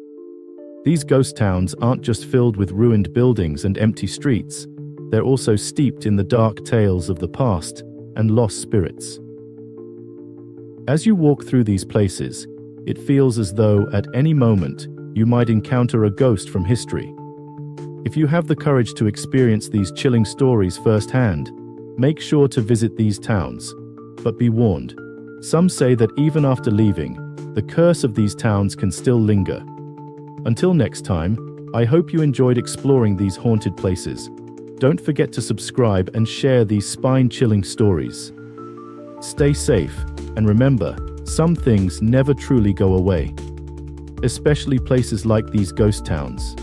These ghost towns aren't just filled with ruined buildings and empty streets, they're also steeped in the dark tales of the past and lost spirits. As you walk through these places, it feels as though at any moment you might encounter a ghost from history. If you have the courage to experience these chilling stories firsthand, make sure to visit these towns. But be warned, some say that even after leaving, the curse of these towns can still linger. Until next time, I hope you enjoyed exploring these haunted places. Don't forget to subscribe and share these spine-chilling stories. Stay safe, and remember, some things never truly go away, especially places like these ghost towns.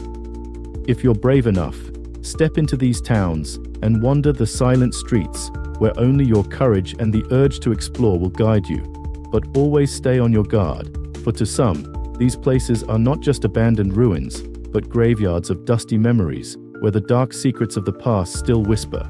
If you're brave enough, step into these towns and wander the silent streets where only your courage and the urge to explore will guide you. But always stay on your guard, for to some, these places are not just abandoned ruins, but graveyards of dusty memories where the dark secrets of the past still whisper.